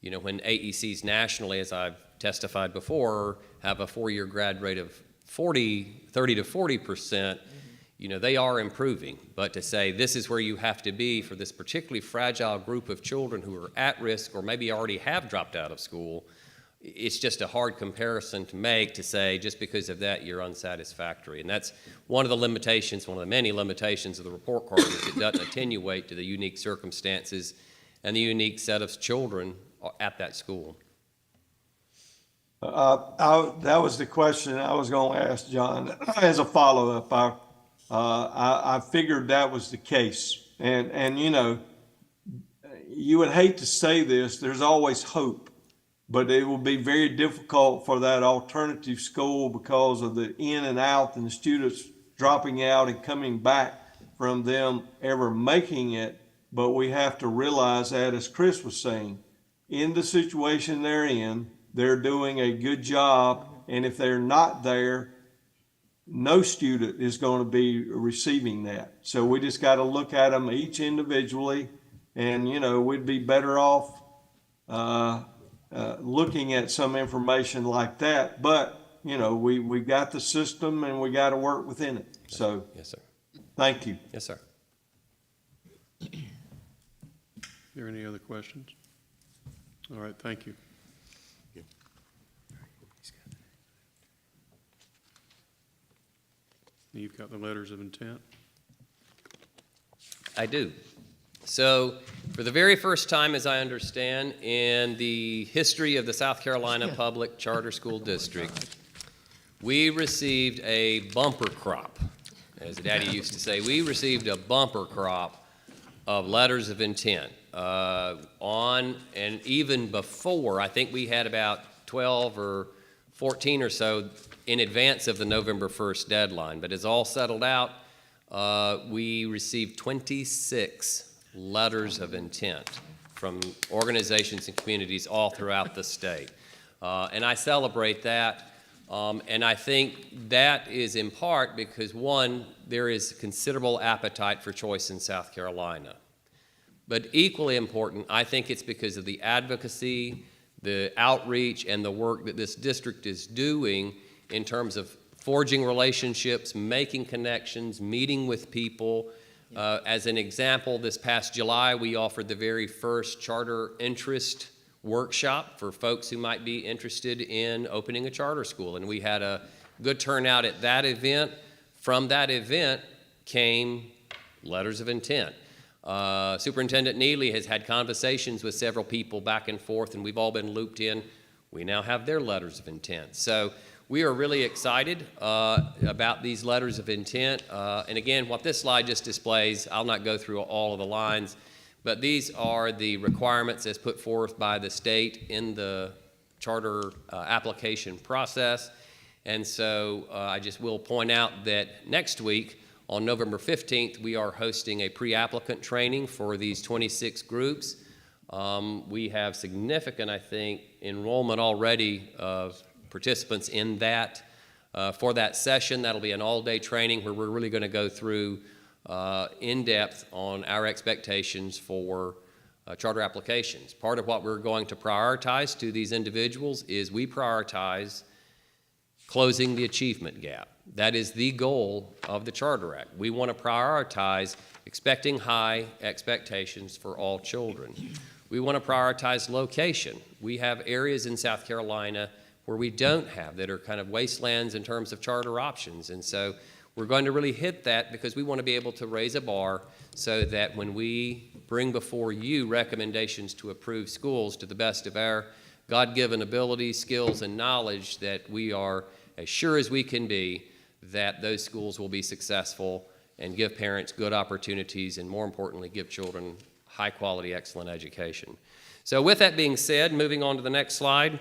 you know, when AECs nationally, as I've testified before, have a 4-year grad rate of 30 to 40%, you know, they are improving. But to say this is where you have to be for this particularly fragile group of children who are at risk or maybe already have dropped out of school, it's just a hard comparison to make, to say just because of that you're unsatisfactory. And that's one of the limitations, one of the many limitations of the report card, is it doesn't attenuate to the unique circumstances and the unique set of children at that school. That was the question I was going to ask John as a follow-up. I figured that was the case. And you know, you would hate to say this, there's always hope, but it will be very difficult for that alternative school because of the in and out and the students dropping out and coming back from them ever making it. But we have to realize that, as Chris was saying, in the situation they're in, they're doing a good job. And if they're not there, no student is going to be receiving that. So we just got to look at them each individually. And, you know, we'd be better off looking at some information like that. But, you know, we got the system and we got to work within it. So, Yes, sir. thank you. Yes, sir. Are there any other questions? All right, thank you. You've got the letters of intent. I do. So, for the very first time, as I understand, in the history of the South Carolina Public Charter School District, we received a bumper crop. As Daddy used to say, we received a bumper crop of letters of intent. On and even before, I think we had about 12 or 14 or so in advance of the November 1st deadline. But as all settled out, we received 26 letters of intent from organizations and communities all throughout the state. And I celebrate that. And I think that is in part because, one, there is considerable appetite for choice in South Carolina. But equally important, I think it's because of the advocacy, the outreach, and the work that this district is doing in terms of forging relationships, making connections, meeting with people. As an example, this past July, we offered the very first charter interest workshop for folks who might be interested in opening a charter school. And we had a good turnout at that event. From that event came letters of intent. Superintendent Neely has had conversations with several people back and forth, and we've all been looped in. We now have their letters of intent. So we are really excited about these letters of intent. And again, what this slide just displays, I'll not go through all of the lines, but these are the requirements as put forth by the state in the charter application process. And so I just will point out that next week, on November 15th, we are hosting a pre-applicant training for these 26 groups. We have significant, I think, enrollment already of participants in that. For that session, that'll be an all-day training where we're really going to go through in depth on our expectations for charter applications. Part of what we're going to prioritize to these individuals is we prioritize closing the achievement gap. That is the goal of the Charter Act. We want to prioritize expecting high expectations for all children. We want to prioritize location. We have areas in South Carolina where we don't have, that are kind of wastelands in terms of charter options. And so we're going to really hit that because we want to be able to raise a bar so that when we bring before you recommendations to approve schools to the best of our God-given abilities, skills, and knowledge, that we are as sure as we can be that those schools will be successful and give parents good opportunities and, more importantly, give children high-quality, excellent education. So with that being said, moving on to the next slide,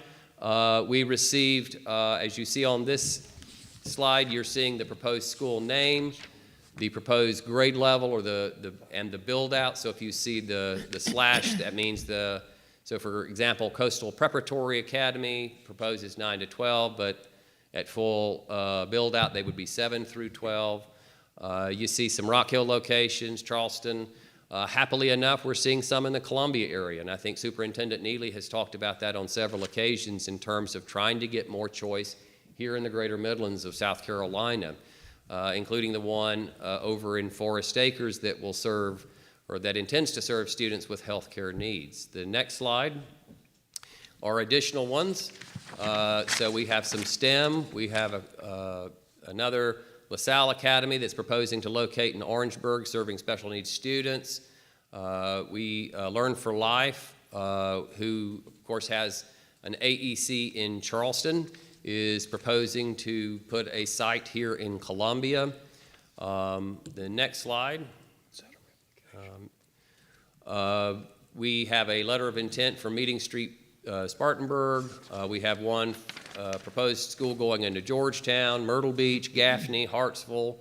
we received, as you see on this slide, you're seeing the proposed school name, the proposed grade level, or and the build-out. So if you see the slash, that means so for example, Coastal Preparatory Academy proposes 9 to 12, but at full build-out, they would be 7 through 12. You see some Rock Hill locations, Charleston. Happily enough, we're seeing some in the Columbia area, and I think Superintendent Neely has talked about that on several occasions in terms of trying to get more choice here in the greater Midlands of South Carolina, including the one over in Forest Acres that will serve, or that intends to serve, students with health care needs. The next slide are additional ones. So we have some STEM. We have another LaSalle Academy that's proposing to locate in Orangeburg, serving special needs students. We Learn for Life, who of course has an AEC in Charleston, is proposing to put a site here in Columbia. The next slide. We have a letter of intent for Meeting Street, Spartanburg. We have one proposed school going into Georgetown, Myrtle Beach, Gaffney, Hartsville,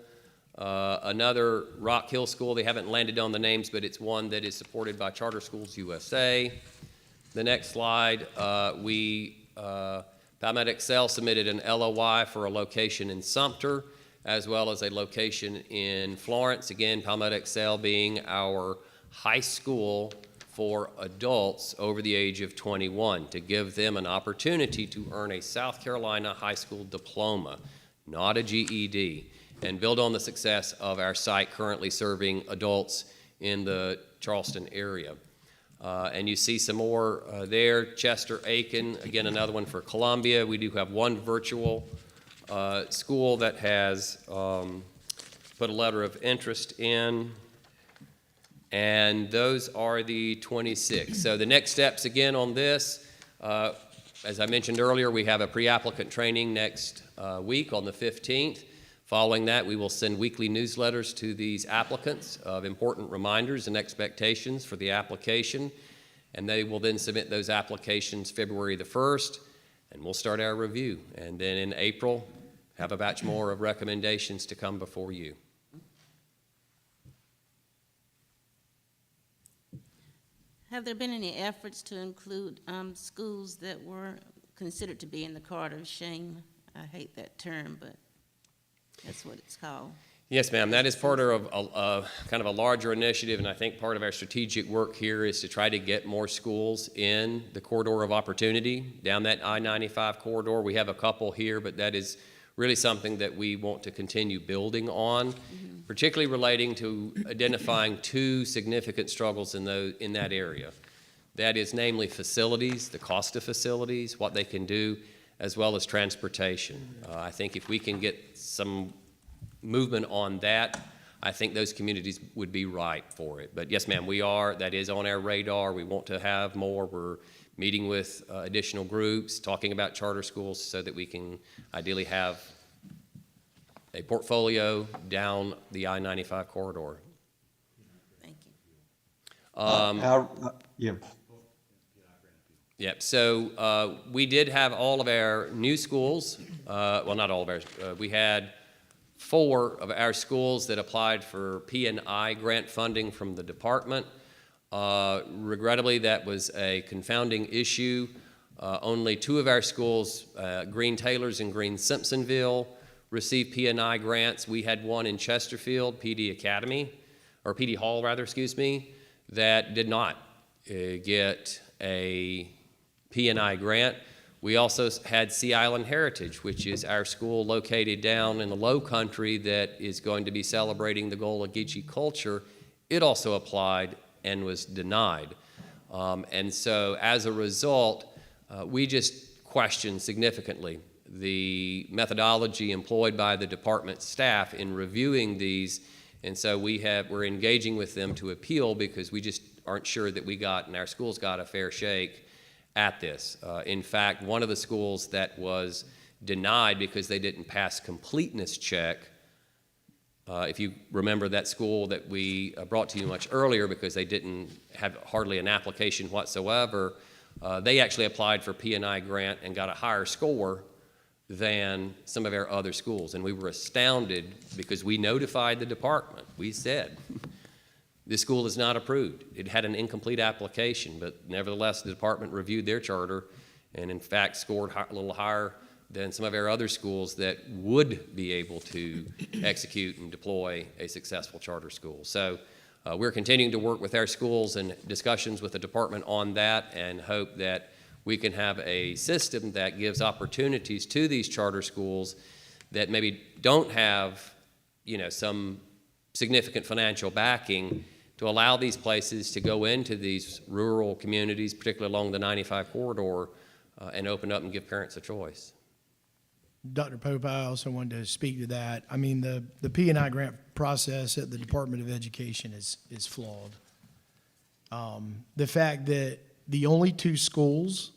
another Rock Hill School. They haven't landed on the names, but it's one that is supported by Charter Schools USA. The next slide, Palmetto Excel submitted an LOI for a location in Sumter, as well as a location in Florence. Again, Palmetto Excel being our high school for adults over the age of 21, to give them an opportunity to earn a South Carolina high school diploma, not a GED, and build on the success of our site currently serving adults in the Charleston area. And you see some more there. Chester, Aiken, again, another one for Columbia. We do have one virtual school that has put a letter of interest in. And those are the 26. So the next steps again on this, as I mentioned earlier, we have a pre-applicant training next week on the 15th. Following that, we will send weekly newsletters to these applicants of important reminders and expectations for the application. And they will then submit those applications February the 1st, and we'll start our review. And then in April, have a batch more of recommendations to come before you. Have there been any efforts to include schools that were considered to be in the card of shame? I hate that term, but that's what it's called. Yes, ma'am. That is part of kind of a larger initiative, and I think part of our strategic work here is to try to get more schools in the corridor of opportunity, down that I-95 corridor. We have a couple here, but that is really something that we want to continue building on, particularly relating to identifying two significant struggles in that area. That is namely facilities, the cost of facilities, what they can do, as well as transportation. I think if we can get some movement on that, I think those communities would be ripe for it. But yes, ma'am, that is on our radar. We want to have more. We're meeting with additional groups, talking about charter schools so that we can ideally have a portfolio down the I-95 corridor. Thank you. Yep, so we did have all of our new schools, well, not all of ours, we had 4 of our schools that applied for P&I grant funding from the department. Regrettably, that was a confounding issue. Only 2 of our schools, Green Taylors and Green Simpsonville, received P&I grants. We had one in Chesterfield, PD Hall, that did not get a P&I grant. We also had Sea Island Heritage, which is our school located down in the Low Country that is going to be celebrating the Gullah Geechee culture. It also applied and was denied. And so as a result, we just questioned significantly the methodology employed by the department staff in reviewing these. And so we're engaging with them to appeal because we just aren't sure that we got, and our schools got, a fair shake at this. In fact, one of the schools that was denied because they didn't pass completeness check, if you remember that school that we brought to you much earlier because they didn't have hardly an application whatsoever, they actually applied for P&I grant and got a higher score than some of our other schools. And we were astounded because we notified the department. We said, this school is not approved. It had an incomplete application, but nevertheless, the department reviewed their charter and in fact scored a little higher than some of our other schools that would be able to execute and deploy a successful charter school. So we're continuing to work with our schools and discussions with the department on that and hope that we can have a system that gives opportunities to these charter schools that maybe don't have, some significant financial backing to allow these places to go into these rural communities, particularly along the 95 corridor, and open up and give parents a choice. Dr. Pope, I also wanted to speak to that. I mean, the P&I grant process at the Department of Education is flawed. The fact that the only 2 schools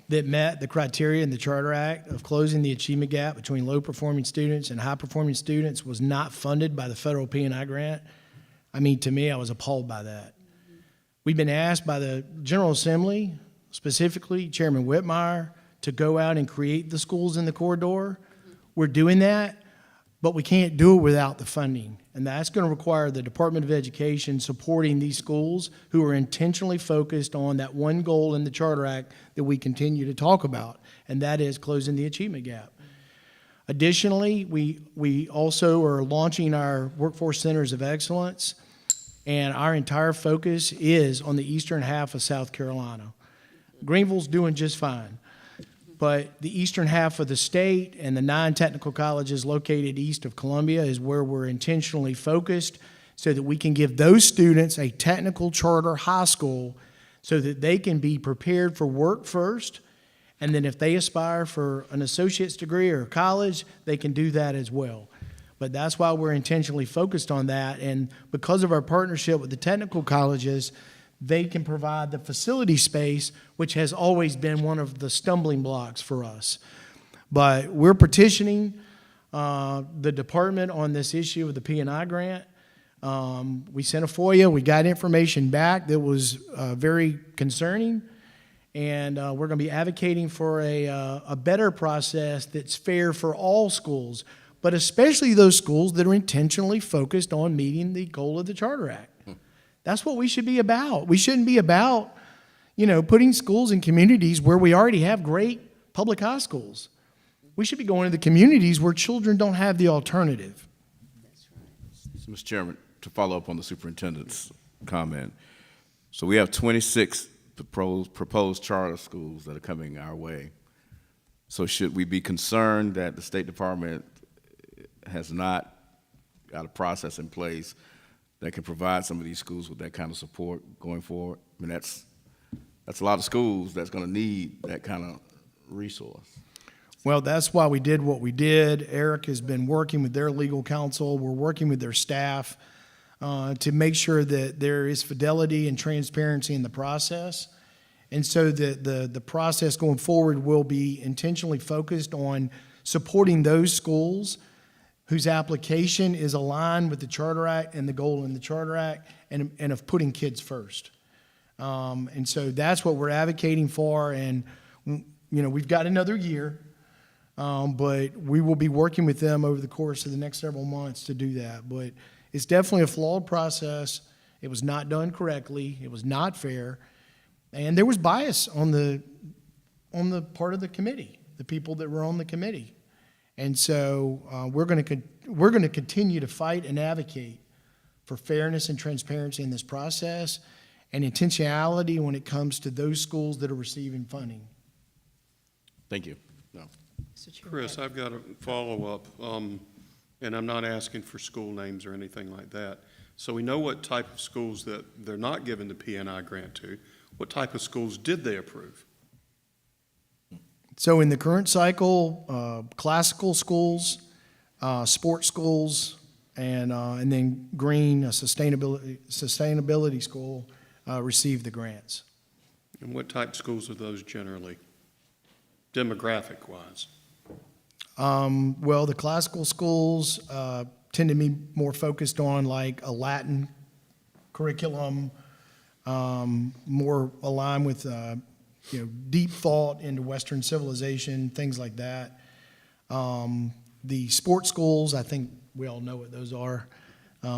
that met the criteria in the Charter Act of closing the achievement gap between low-performing students and high-performing students was not funded by the federal P&I grant. I mean, to me, I was appalled by that. We've been asked by the General Assembly, specifically Chairman Whitmire, to go out and create the schools in the corridor. We're doing that, but we can't do it without the funding. And that's going to require the Department of Education supporting these schools who are intentionally focused on that one goal in the Charter Act that we continue to talk about, and that is closing the achievement gap. Additionally, we also are launching our Workforce Centers of Excellence, and our entire focus is on the eastern half of South Carolina. Greenville's doing just fine, but the eastern half of the state and the 9 technical colleges located east of Columbia is where we're intentionally focused so that we can give those students a technical charter high school so that they can be prepared for work first, and then if they aspire for an associate's degree or college, they can do that as well. But that's why we're intentionally focused on that, and because of our partnership with the technical colleges, they can provide the facility space, which has always been one of the stumbling blocks for us. But we're petitioning the department on this issue of the P&I grant. We sent a FOIA. We got information back that was very concerning, and we're going to be advocating for a better process that's fair for all schools, but especially those schools that are intentionally focused on meeting the goal of the Charter Act. That's what we should be about. We shouldn't be about, putting schools in communities where we already have great public high schools. We should be going to the communities where children don't have the alternative. So, Mr. Chairman, to follow up on the superintendent's comment, so we have 26 proposed charter schools that are coming our way. So should we be concerned that the State Department has not got a process in place that can provide some of these schools with that kind of support going forward? I mean, that's a lot of schools that's going to need that kind of resource. Well, that's why we did what we did. Eric has been working with their legal counsel. We're working with their staff to make sure that there is fidelity and transparency in the process. And so that the process going forward will be intentionally focused on supporting those schools whose application is aligned with the Charter Act and the goal in the Charter Act and of putting kids first. And so that's what we're advocating for. And, we've got another year, but we will be working with them over the course of the next several months to do that. But it's definitely a flawed process. It was not done correctly. It was not fair. And there was bias on the part of the committee, the people that were on the committee. And so we're going to continue to fight and advocate for fairness and transparency in this process and intentionality when it comes to those schools that are receiving funding. Thank you. No. Chris, I've got a follow-up, and I'm not asking for school names or anything like that. So we know what type of schools that they're not giving the P&I grant to. What type of schools did they approve? So in the current cycle, classical schools, sports schools, and then Green, a sustainability school, received the grants. And what type of schools are those generally, demographic-wise? Well, the classical schools tend to be more focused on like a Latin curriculum, more aligned with deep thought into Western civilization, things like that. The sports schools, I think we all know what those are.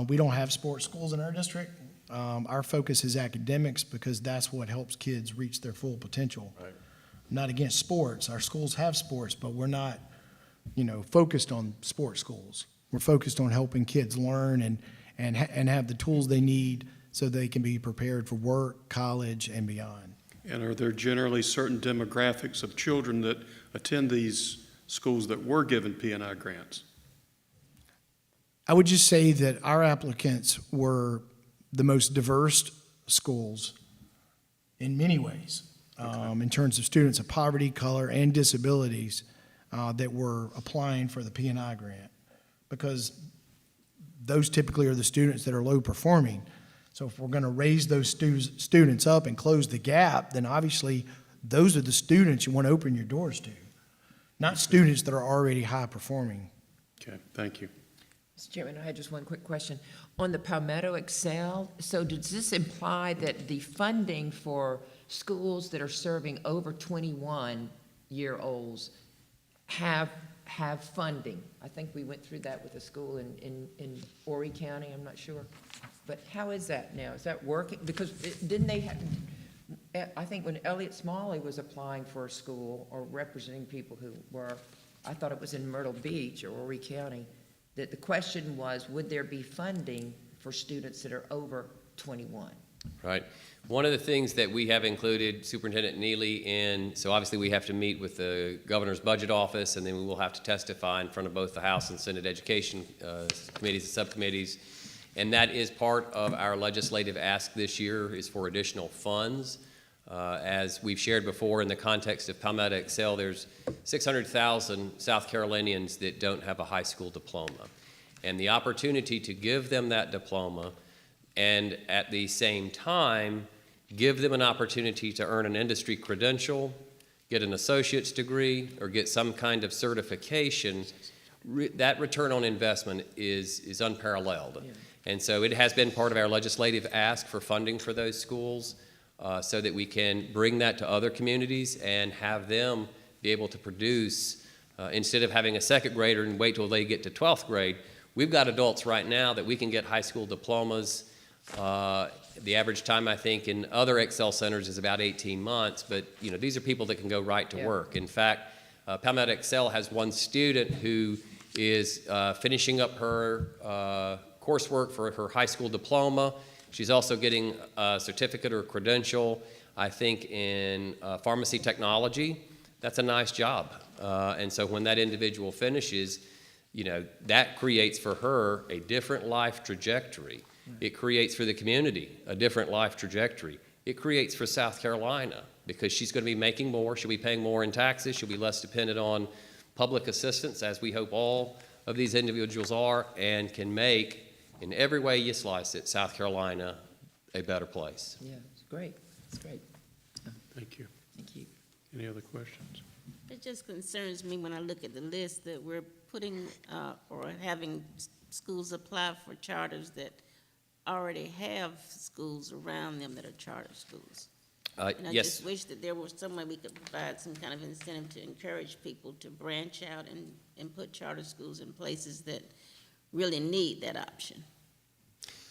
We don't have sports schools in our district. Our focus is academics because that's what helps kids reach their full potential. Right. Not against sports. Our schools have sports, but we're not, focused on sports schools. We're focused on helping kids learn and have the tools they need so they can be prepared for work, college, and beyond. And are there generally certain demographics of children that attend these schools that were given P&I grants? I would just say that our applicants were the most diverse schools in many ways, in terms of students of poverty, color, and disabilities that were applying for the P&I grant, because those typically are the students that are low performing. So if we're going to raise those students up and close the gap, then obviously those are the students you want to open your doors to, not students that are already high performing. Okay, thank you. Mr. Chairman, I had just one quick question. On the Palmetto Excel, so does this imply that the funding for schools that are serving over 21-year-olds have funding? I think we went through that with a school in Horry County, I'm not sure. But how is that now? Is that working? Because didn't they have, I think when Elliott Smalley was applying for a school or representing people who were, I thought it was in Myrtle Beach or Horry County, that the question was, would there be funding for students that are over 21? Right. One of the things that we have included Superintendent Neely in, so obviously we have to meet with the governor's budget office, and then we will have to testify in front of both the House and Senate Education committees and subcommittees. And that is part of our legislative ask this year, is for additional funds. As we've shared before in the context of Palmetto Excel, there's 600,000 South Carolinians that don't have a high school diploma. And the opportunity to give them that diploma and at the same time give them an opportunity to earn an industry credential, get an associate's degree, or get some kind of certification, that return on investment is unparalleled. Yeah. And so it has been part of our legislative ask for funding for those schools so that we can bring that to other communities and have them be able to produce, instead of having a second grader and wait till they get to 12th grade, we've got adults right now that we can get high school diplomas. The average time, I think, in other Excel centers is about 18 months, but you know, these are people that can go right to work. In fact, Palmetto Excel has one student who is finishing up her coursework for her high school diploma. She's also getting a certificate or credential, I think, in pharmacy technology. That's a nice job. And so when that individual finishes, you know, that creates for her a different life trajectory. It creates for the community a different life trajectory. It creates for South Carolina because she's going to be making more, she'll be paying more in taxes, she'll be less dependent on public assistance, as we hope all of these individuals are, and can make, in every way you slice it, South Carolina a better place. Yeah, it's great. It's great. Thank you. Thank you. Any other questions? It just concerns me when I look at the list that we're putting or having schools apply for charters that already have schools around them that are charter schools. And I Yes. just wish that there was some way we could provide some kind of incentive to encourage people to branch out and put charter schools in places that really need that option.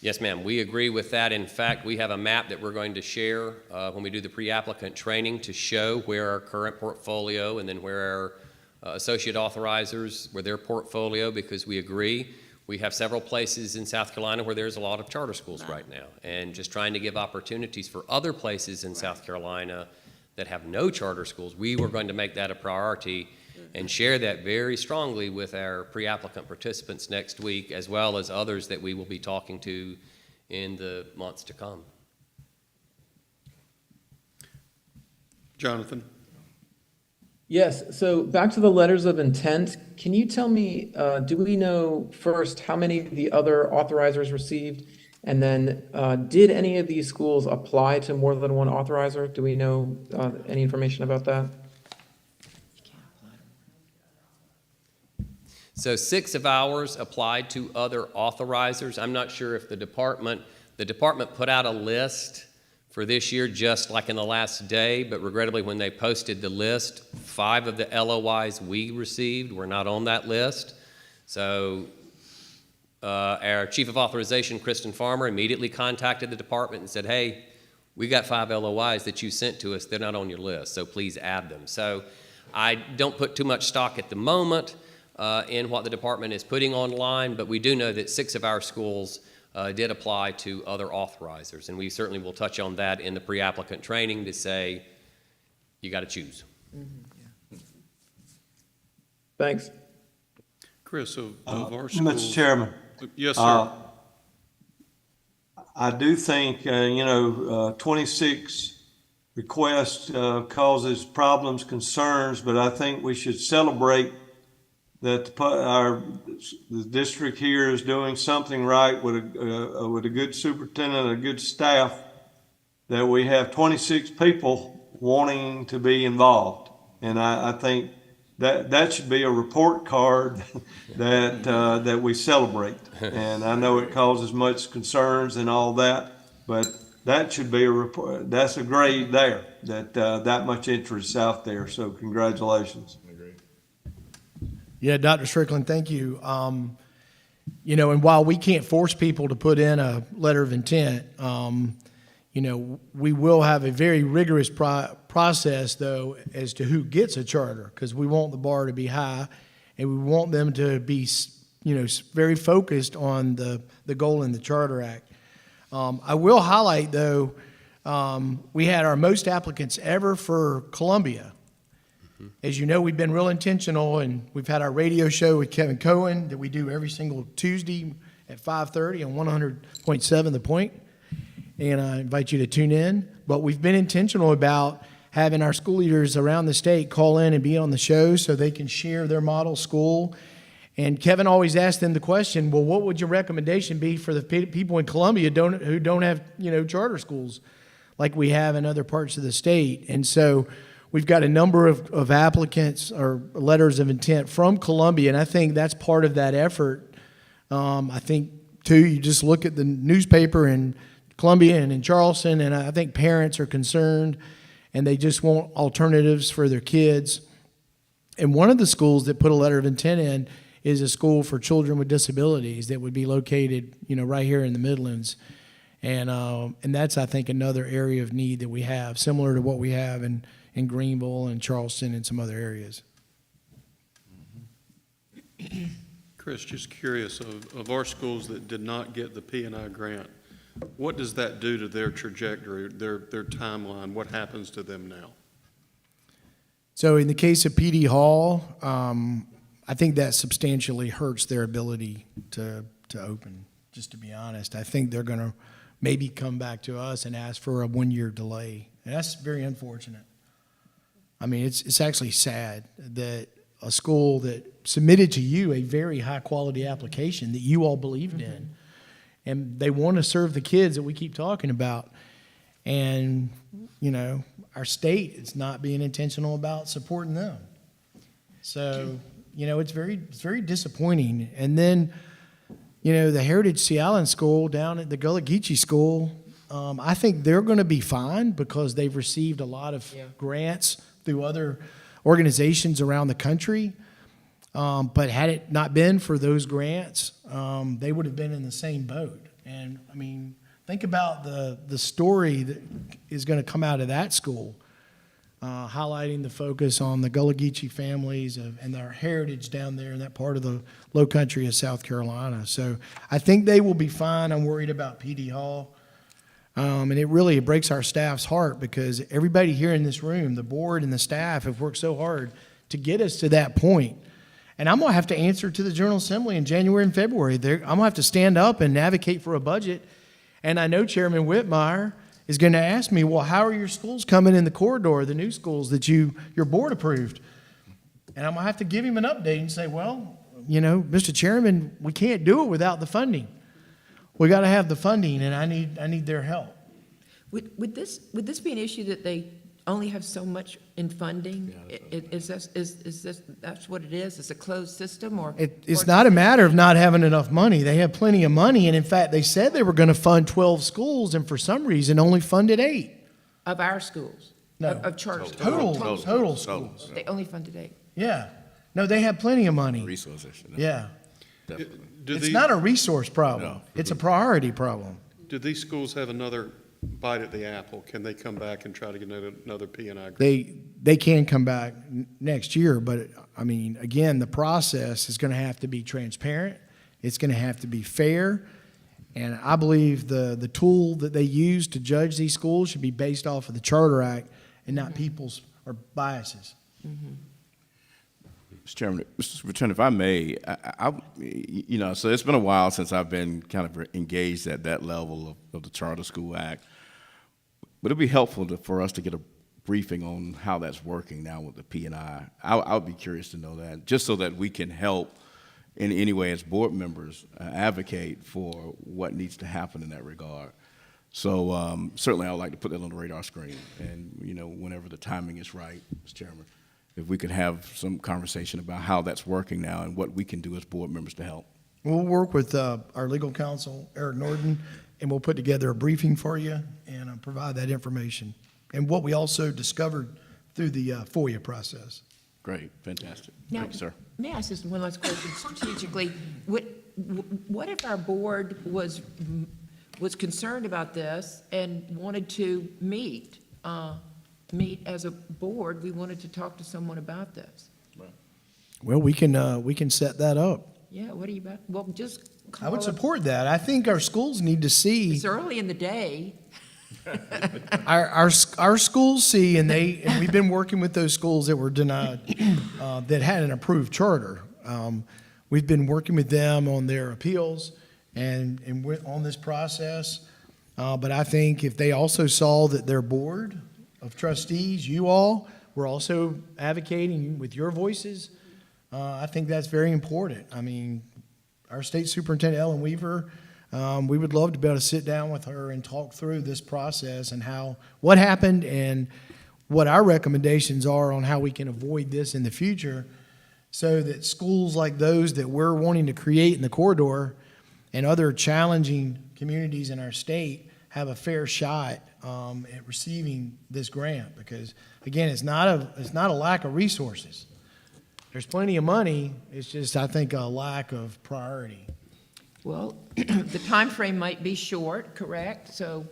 Yes, ma'am, we agree with that. In fact, we have a map that we're going to share when we do the pre-applicant training to show where our current portfolio and then where our associate authorizers, where their portfolio, because we agree. We have several places in South Carolina where there's a lot of charter schools right now, and just trying to give opportunities for other places in South Carolina that have no charter schools. We were going to make that a priority and share that very strongly with our pre-applicant participants next week, as well as others that we will be talking to in the months to come. Jonathan? Yes, so back to the letters of intent, can you tell me, do we know first how many of the other authorizers received? And then, did any of these schools apply to more than one authorizer? Do we know any information about that? So 6 of ours applied to other authorizers. I'm not sure if the department put out a list for this year just like in the last day, but regrettably when they posted the list, 5 of the LOIs we received were not on that list. So our Chief of Authorization, Kristen Farmer, immediately contacted the department and said, hey, we got 5 LOIs that you sent to us. They're not on your list, so please add them. So I don't put too much stock at the moment in what the department is putting online, but we do know that 6 of our schools did apply to other authorizers, and we certainly will touch on that in the pre-applicant training to say, you got to choose. Thanks. Chris, of our schools... Mr. Chairman. Yes, sir. I do think, 26 requests causes problems, concerns, but I think we should celebrate that the district here is doing something right with a good superintendent and a good staff, that we have 26 people wanting to be involved. And I think that should be a report card that we celebrate. And I know it causes much concerns and all that, but that should be a report. That's a grade there, that much interest out there. So congratulations. Yeah, Dr. Strickland, thank you. You know, and while we can't force people to put in a letter of intent, you know, we will have a very rigorous process, though, as to who gets a charter, because we want the bar to be high, and we want them to be, you know, very focused on the goal in the Charter Act. I will highlight, though, we had our most applicants ever for Columbia. As you know, we've been real intentional, and we've had our radio show with Kevin Cohen that we do every single Tuesday at 5:30 on 100.7 The Point, and I invite you to tune in. But we've been intentional about having our school leaders around the state call in and be on the show so they can share their model school. And Kevin always asked them the question, well, what would your recommendation be for the people in Columbia who don't have, you know, charter schools like we have in other parts of the state? And so we've got a number of applicants or letters of intent from Columbia, and I think that's part of that effort. I think, too, you just look at the newspaper in Columbia and in Charleston, and I think parents are concerned, and they just want alternatives for their kids. And one of the schools that put a letter of intent in is a school for children with disabilities that would be located, you know, right here in the Midlands. And that's, I think, another area of need that we have, similar to what we have in Greenville and Charleston and some other areas. Chris, just curious, of our schools that did not get the P&I grant, what does that do to their trajectory, their timeline? What happens to them now? So in the case of PD Hall, I think that substantially hurts their ability to open, just to be honest. I think they're going to maybe come back to us and ask for a 1-year delay. And that's very unfortunate. I mean, it's actually sad that a school that submitted to you a very high-quality application that you all believed in, and they want to serve the kids that we keep talking about. And, you know, our state is not being intentional about supporting them. So, you know, it's very disappointing. And then, you know, the Heritage Sea Island School down at the Gullah Geechee School, I think they're going to be fine because they've received a lot of grants through other organizations around the country. But had it not been for those grants, they would have been in the same boat. And, I mean, think about the story that is going to come out of that school, highlighting the focus on the Gullah Geechee families and their heritage down there in that part of the low country of South Carolina. So I think they will be fine. I'm worried about PD Hall. And it breaks our staff's heart because everybody here in this room, the board and the staff, have worked so hard to get us to that point. And I'm going to have to answer to the General Assembly in January and February. I'm going to have to stand up and advocate for a budget. And I know Chairman Whitmire is going to ask me, well, how are your schools coming in the corridor, the new schools that your board approved? And I'm going to have to give him an update and say, well, you know, Mr. Chairman, we can't do it without the funding. We got to have the funding, and I need their help. Would this be an issue that they only have so much in funding? Is that's what it is? It's a closed system, or It's not a matter of not having enough money. They have plenty of money, and in fact, they said they were going to fund 12 schools, and for some reason, only funded 8. of our schools? No. Of charter schools? Total schools. They only funded 8. Yeah. No, they have plenty of money. Resources. Yeah. Do It's not a resource problem. No. It's a priority problem. Do these schools have another bite at the apple? Can they come back and try to get another P&I grant? They can come back next year, but I mean, again, the process is going to have to be transparent. It's going to have to be fair. And I believe the tool that they use to judge these schools should be based off of the Charter Act and not people's or biases. Mr. Chairman, Mr. Superintendent, if I may, you know, so it's been a while since I've been kind of engaged at that level of the Charter School Act. But it'd be helpful for us to get a briefing on how that's working now with the P&I. I would be curious to know that, just so that we can help in any way as board members advocate for what needs to happen in that regard. So certainly I would like to put that on the radar screen, and you know, whenever the timing is right, Mr. Chairman. if we could have some conversation about how that's working now and what we can do as board members to help. We'll work with our legal counsel, Eric Norton, and we'll put together a briefing for you and provide that information. And what we also discovered through the FOIA process. Great, fantastic. Now, Thank you, sir. May I ask this one last question strategically? What if our board was concerned about this and wanted to meet as a board? We wanted to talk to someone about this. Well, we can set that up. Yeah, what are you about? Well, just I would call up. support that. I think our schools need to see. It's early in the day. Our schools see, and we've been working with those schools that were denied, that had an approved charter. We've been working with them on their appeals and on this process. But I think if they also saw that their board of trustees, you all, were also advocating with your voices, I think that's very important. I mean, our state superintendent, Ellen Weaver, we would love to be able to sit down with her and talk through this process and what happened and what our recommendations are on how we can avoid this in the future so that schools like those that we're wanting to create in the corridor and other challenging communities in our state have a fair shot at receiving this grant. Because, again, it's not a lack of resources. There's plenty of money. It's just, I think, a lack of priority. Well, the time frame might be short, correct? So,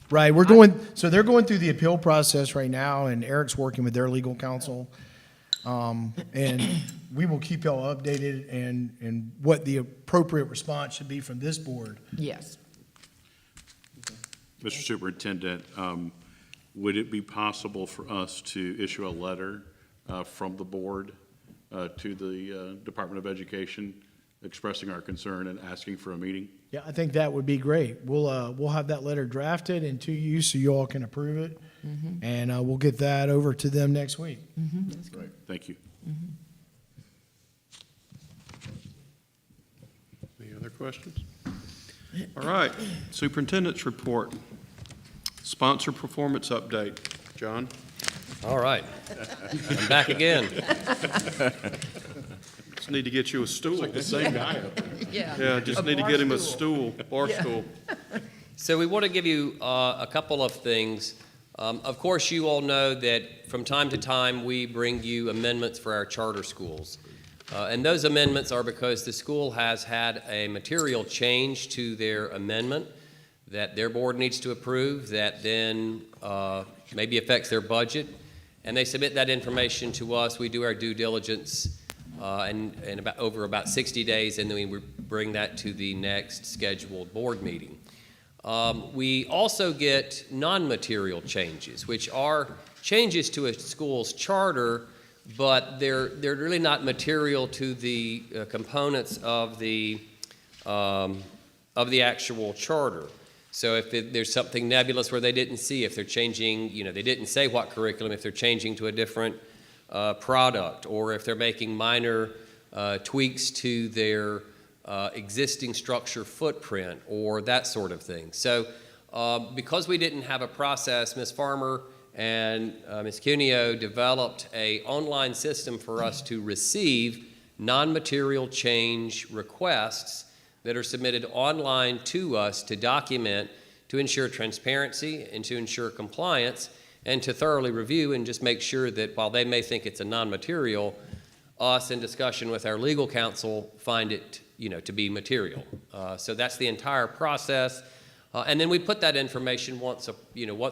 Right, so they're going through the appeal process right now, and Eric's working with their legal counsel. And we will keep y'all updated and what the appropriate response should be from this board. yes. Mr. Superintendent, would it be possible for us to issue a letter from the board to the Department of Education expressing our concern and asking for a meeting? Yeah, I think that would be great. We'll have that letter drafted and to you so you all can approve it. And we'll get that over to them next week. Great. Thank you. Any other questions? All right, superintendent's report. Sponsor performance update. John? All right. I'm back again. Just need to get you a stool. The same guy up there. Yeah, just need to get him a stool, bar stool. So we want to give you a couple of things. Of course, you all know that from time to time, we bring you amendments for our charter schools. And those amendments are because the school has had a material change to their amendment that their board needs to approve that then maybe affects their budget. And they submit that information to us. We do our due diligence and over about 60 days, and then we bring that to the next scheduled board meeting. We also get non-material changes, which are changes to a school's charter, but they're really not material to the components of the actual charter. So if there's something nebulous where they didn't see, if they're changing, they didn't say what curriculum, if they're changing to a different product, or if they're making minor tweaks to their existing structure footprint, or that sort of thing. So because we didn't have a process, Ms. Farmer and Ms. Cuneo developed an online system for us to receive non-material change requests that are submitted online to us to document, to ensure transparency and to ensure compliance, and to thoroughly review and just make sure that while they may think it's a non-material, us in discussion with our legal counsel find it, to be material. So that's the entire process. And then we put that information once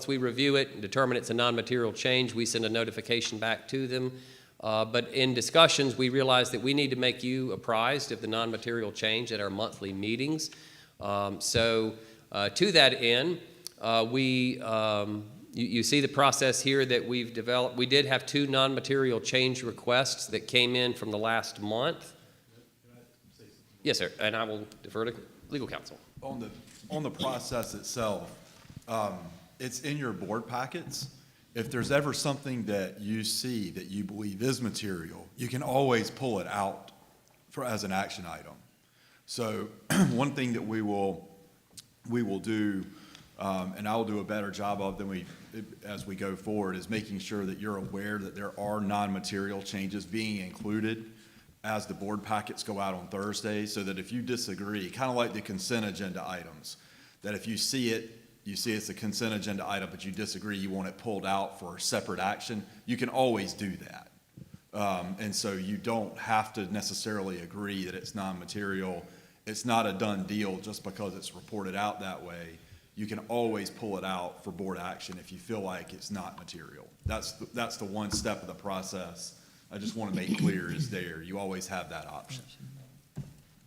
we review it and determine it's a non-material change, we send a notification back to them. But in discussions, we realize that we need to make you apprised of the non-material change at our monthly meetings. So to that end, you see the process here that we've developed. We did have 2 non-material change requests that came in from the last month. Yes, sir, and I will defer to legal counsel. On the process itself, it's in your board packets. If there's ever something that you see that you believe is material, you can always pull it out as an action item. So one thing that we will do And I will do a better job of as we go forward, is making sure that you're aware that there are non-material changes being included as the board packets go out on Thursday, so that if you disagree, kind of like the consent agenda items, that if you see it's a consent agenda item, but you disagree, you want it pulled out for separate action, you can always do that. And so you don't have to necessarily agree that it's non-material. It's not a done deal just because it's reported out that way. You can always pull it out for board action if you feel like it's not material. That's the one step of the process I just want to make clear is there. You always have that option.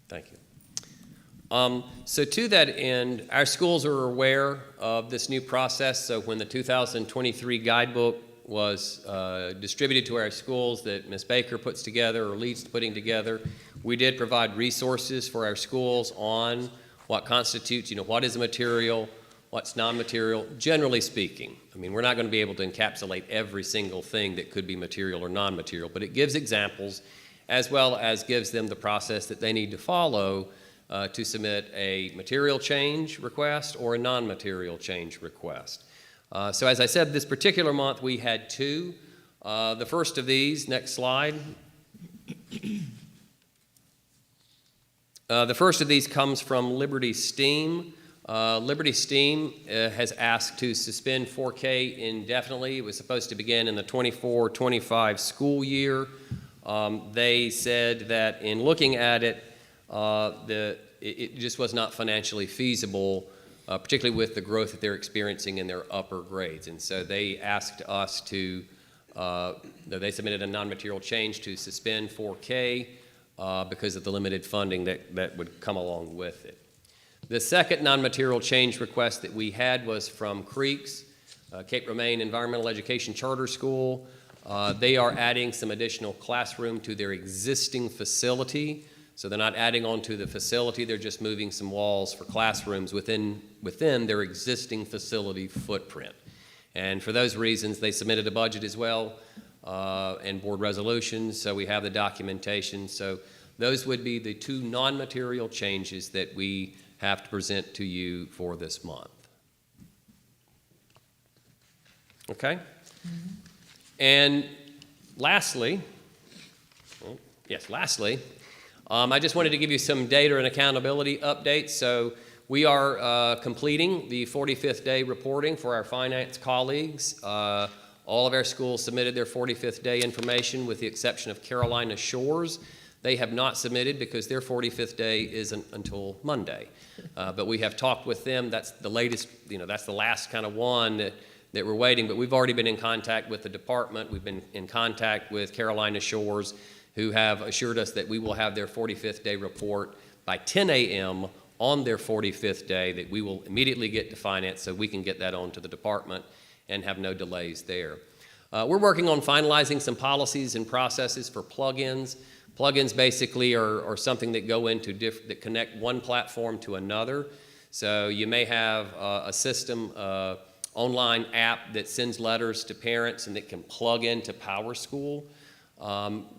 Thank you. So to that end, our schools are aware of this new process. So when the 2023 guidebook was distributed to our schools that Ms. Baker puts together or leads to putting together, we did provide resources for our schools on what constitutes, what is a material, what's non-material, generally speaking. I mean, we're not going to be able to encapsulate every single thing that could be material or non-material, but it gives examples as well as gives them the process that they need to follow to submit a material change request or a non-material change request. So as I said, this particular month we had two. The first of these, next slide. The first of these comes from Liberty STEAM. Liberty STEAM has asked to suspend 4K indefinitely. It was supposed to begin in the 24-25 school year. They said that in looking at it, it just was not financially feasible, particularly with the growth that they're experiencing in their upper grades. And so they asked us to, they submitted a non-material change to suspend 4K because of the limited funding that would come along with it. The second non-material change request that we had was from Creeks, Cape Romaine Environmental Education Charter School. They are adding some additional classroom to their existing facility. So they're not adding on to the facility, they're just moving some walls for classrooms within their existing facility footprint. And for those reasons, they submitted a budget as well and board resolutions, so we have the documentation. So those would be the two non-material changes that we have to present to you for this month. Okay? Mm-hmm. And lastly, I just wanted to give you some data and accountability updates. So we are completing the 45th day reporting for our finance colleagues. All of our schools submitted their 45th day information with the exception of Carolina Shores. They have not submitted because their 45th day isn't until Monday. But we have talked with them. That's the latest, that's the last kind of one that we're waiting. But we've already been in contact with the department. We've been in contact with Carolina Shores, who have assured us that we will have their 45th day report by 10 a.m. on their 45th day, that we will immediately get to finance so we can get that on to the department and have no delays there. We're working on finalizing some policies and processes for plugins. Plugins basically are something that go into that connect one platform to another. So you may have a system, online app that sends letters to parents and that can plug into PowerSchool.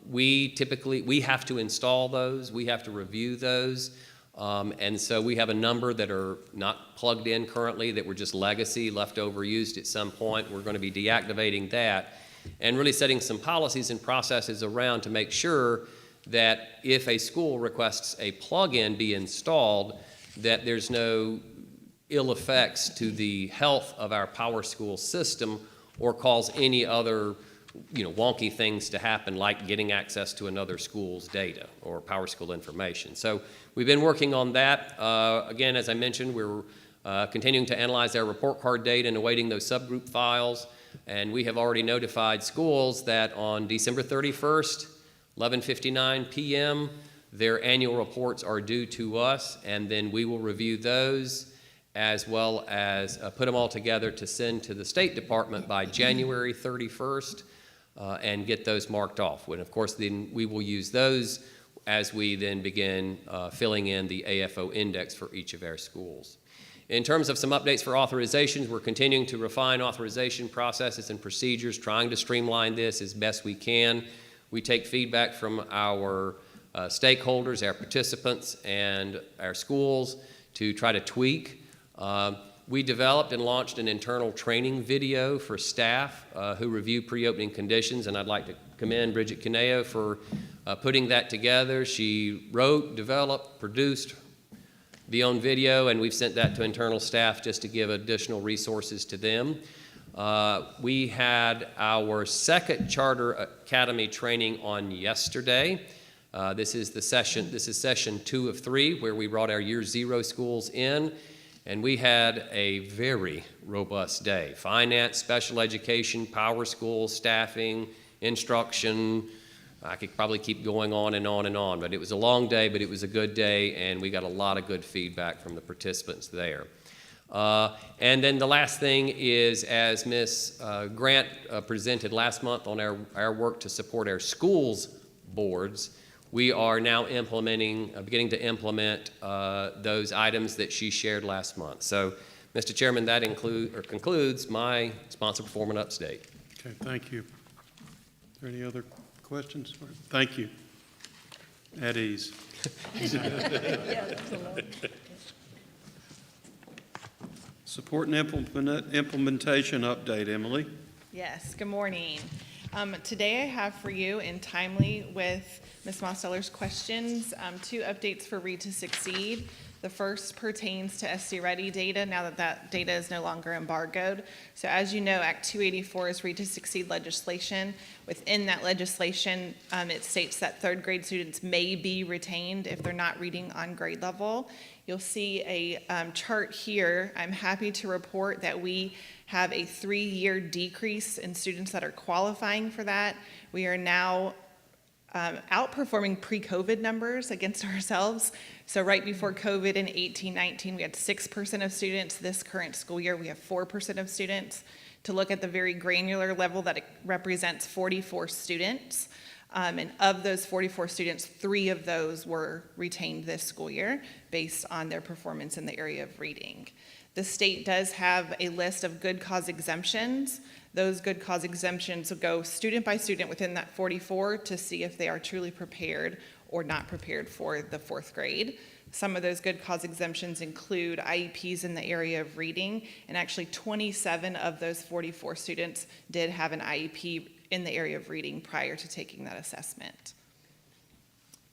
We have to install those, we have to review those, and so we have a number that are not plugged in currently that were just legacy, leftover used at some point. We're going to be deactivating that and really setting some policies and processes around to make sure that if a school requests a plug-in be installed, that there's no ill effects to the health of our PowerSchool system or cause any other wonky things to happen, like getting access to another school's data or PowerSchool information. So we've been working on that. Again, as I mentioned, we're continuing to analyze our report card data and awaiting those subgroup files. And we have already notified schools that on December 31st, 11:59 p.m., their annual reports are due to us, and then we will review those as well as put them all together to send to the State Department by January 31st. And get those marked off. And of course, then we will use those as we then begin filling in the AFO index for each of our schools. In terms of some updates for authorizations, we're continuing to refine authorization processes and procedures, trying to streamline this as best we can. We take feedback from our stakeholders, our participants, and our schools to try to tweak. We developed and launched an internal training video for staff who review pre-opening conditions, and I'd like to commend Bridget Caneo for putting that together. She wrote, developed, produced the own video, and we've sent that to internal staff just to give additional resources to them. We had our second Charter Academy training on yesterday. This is session 2 of 3, where we brought our Year Zero schools in, and we had a very robust day. Finance, special education, power schools, staffing, instruction. I could probably keep going on and on and on, but it was a long day, but it was a good day, and we got a lot of good feedback from the participants there. And then the last thing is, as Ms. Grant presented last month on our work to support our schools boards, we are now beginning to implement those items that she shared last month. So, Mr. Chairman, that concludes my sponsor performance update. Okay, thank you. Are there any other questions? Thank you. At ease. Support and implementation update, Emily. Yes, good morning. Today I have for you, in timely with Ms. Mosteller's questions, 2 updates for Read to Succeed. The first pertains to SD Ready data, now that that data is no longer embargoed. So as you know, Act 284 is Read to Succeed legislation. Within that legislation, it states that 3rd grade students may be retained if they're not reading on grade level. You'll see a chart here. I'm happy to report that we have a 3-year decrease in students that are qualifying for that. We are now outperforming pre-COVID numbers against ourselves. So right before COVID in 18-19, we had 6% of students. This current school year, we have 4% of students. To look at the very granular level, that it represents 44 students. And of those 44 students, 3 of those were retained this school year based on their performance in the area of reading. The state does have a list of good cause exemptions. Those good cause exemptions will go student by student within that 44 to see if they are truly prepared or not prepared for the 4th grade. Some of those good cause exemptions include IEPs in the area of reading, and actually 27 of those 44 students did have an IEP in the area of reading prior to taking that assessment.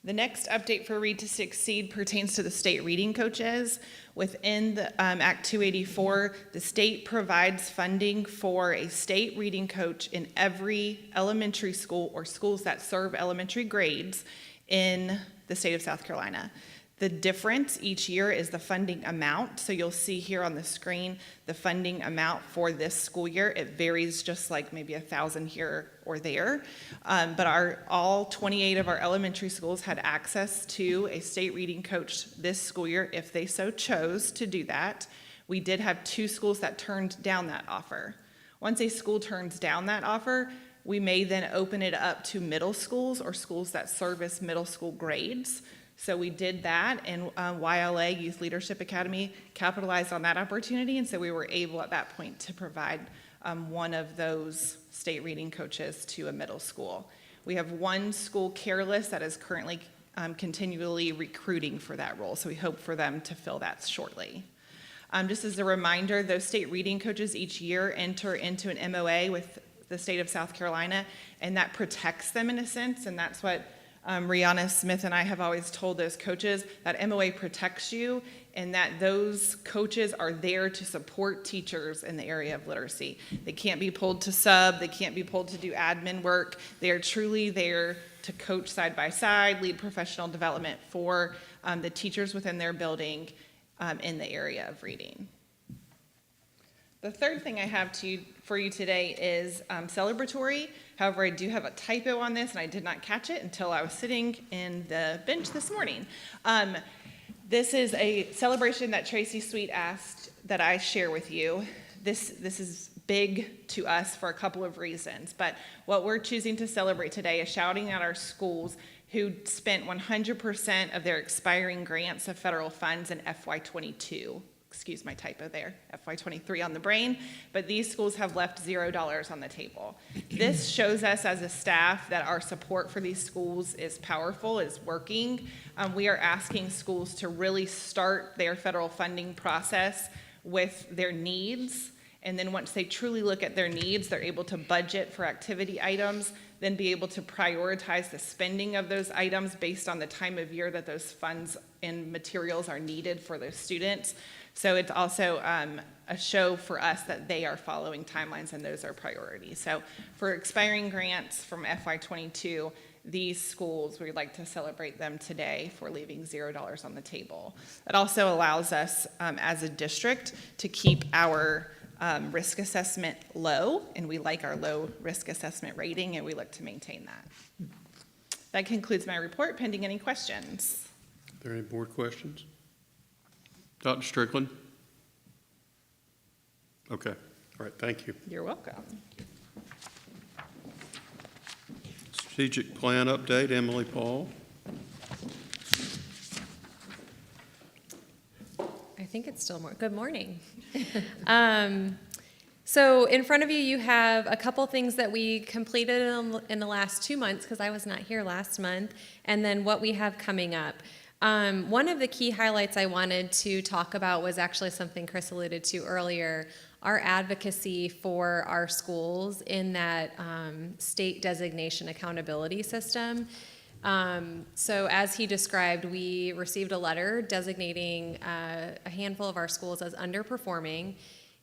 The next update for Read to Succeed pertains to the state reading coaches. Within the Act 284, the state provides funding for a state reading coach in every elementary school or schools that serve elementary grades in the state of South Carolina. The difference each year is the funding amount. So you'll see here on the screen the funding amount for this school year. It varies just like maybe $1,000 here or there. But all 28 of our elementary schools had access to a state reading coach this school year if they so chose to do that. We did have 2 schools that turned down that offer. Once a school turns down that offer, we may then open it up to middle schools or schools that service middle school grades. So we did that, and YLA, Youth Leadership Academy, capitalized on that opportunity, and so we were able at that point to provide one of those state reading coaches to a middle school. We have 1 school, Careless, that is currently continually recruiting for that role, so we hope for them to fill that shortly. Just as a reminder, those state reading coaches each year enter into an MOA with the state of South Carolina, and that protects them in a sense, and that's what Rihanna Smith and I have always told those coaches, that MOA protects you and that those coaches are there to support teachers in the area of literacy. They can't be pulled to sub, they can't be pulled to do admin work. They are truly there to coach side by side, lead professional development for the teachers within their building in the area of reading. The third thing I have for you today is celebratory. However, I do have a typo on this, and I did not catch it until I was sitting in the bench this morning. This is a celebration that Tracy Sweet asked that I share with you. This is big to us for a couple of reasons, but what we're choosing to celebrate today is shouting out our schools who spent 100% of their expiring grants of federal funds in FY22. Excuse my typo there, FY23 on the brain, but these schools have left $0 on the table. This shows us as a staff that our support for these schools is powerful, is working. We are asking schools to really start their federal funding process with their needs. And then once they truly look at their needs, they're able to budget for activity items, then be able to prioritize the spending of those items based on the time of year that those funds and materials are needed for those students. So it's also a show for us that they are following timelines and those are priorities. So for expiring grants from FY22, these schools, we'd like to celebrate them today for leaving $0 on the table. It also allows us as a district to keep our risk assessment low, and we like our low risk assessment rating, and we look to maintain that. That concludes my report, pending any questions. Are there any board questions? Dr. Strickland? Okay, all right, thank you. You're welcome. Strategic plan update, Emily Paul. I think it's still more. Good morning. So in front of you, you have a couple things that we completed in the last 2 months, because I was not here last month, and then what we have coming up. One of the key highlights I wanted to talk about was actually something Chris alluded to earlier, our advocacy for our schools in that state designation accountability system. So as he described, we received a letter designating a handful of our schools as underperforming.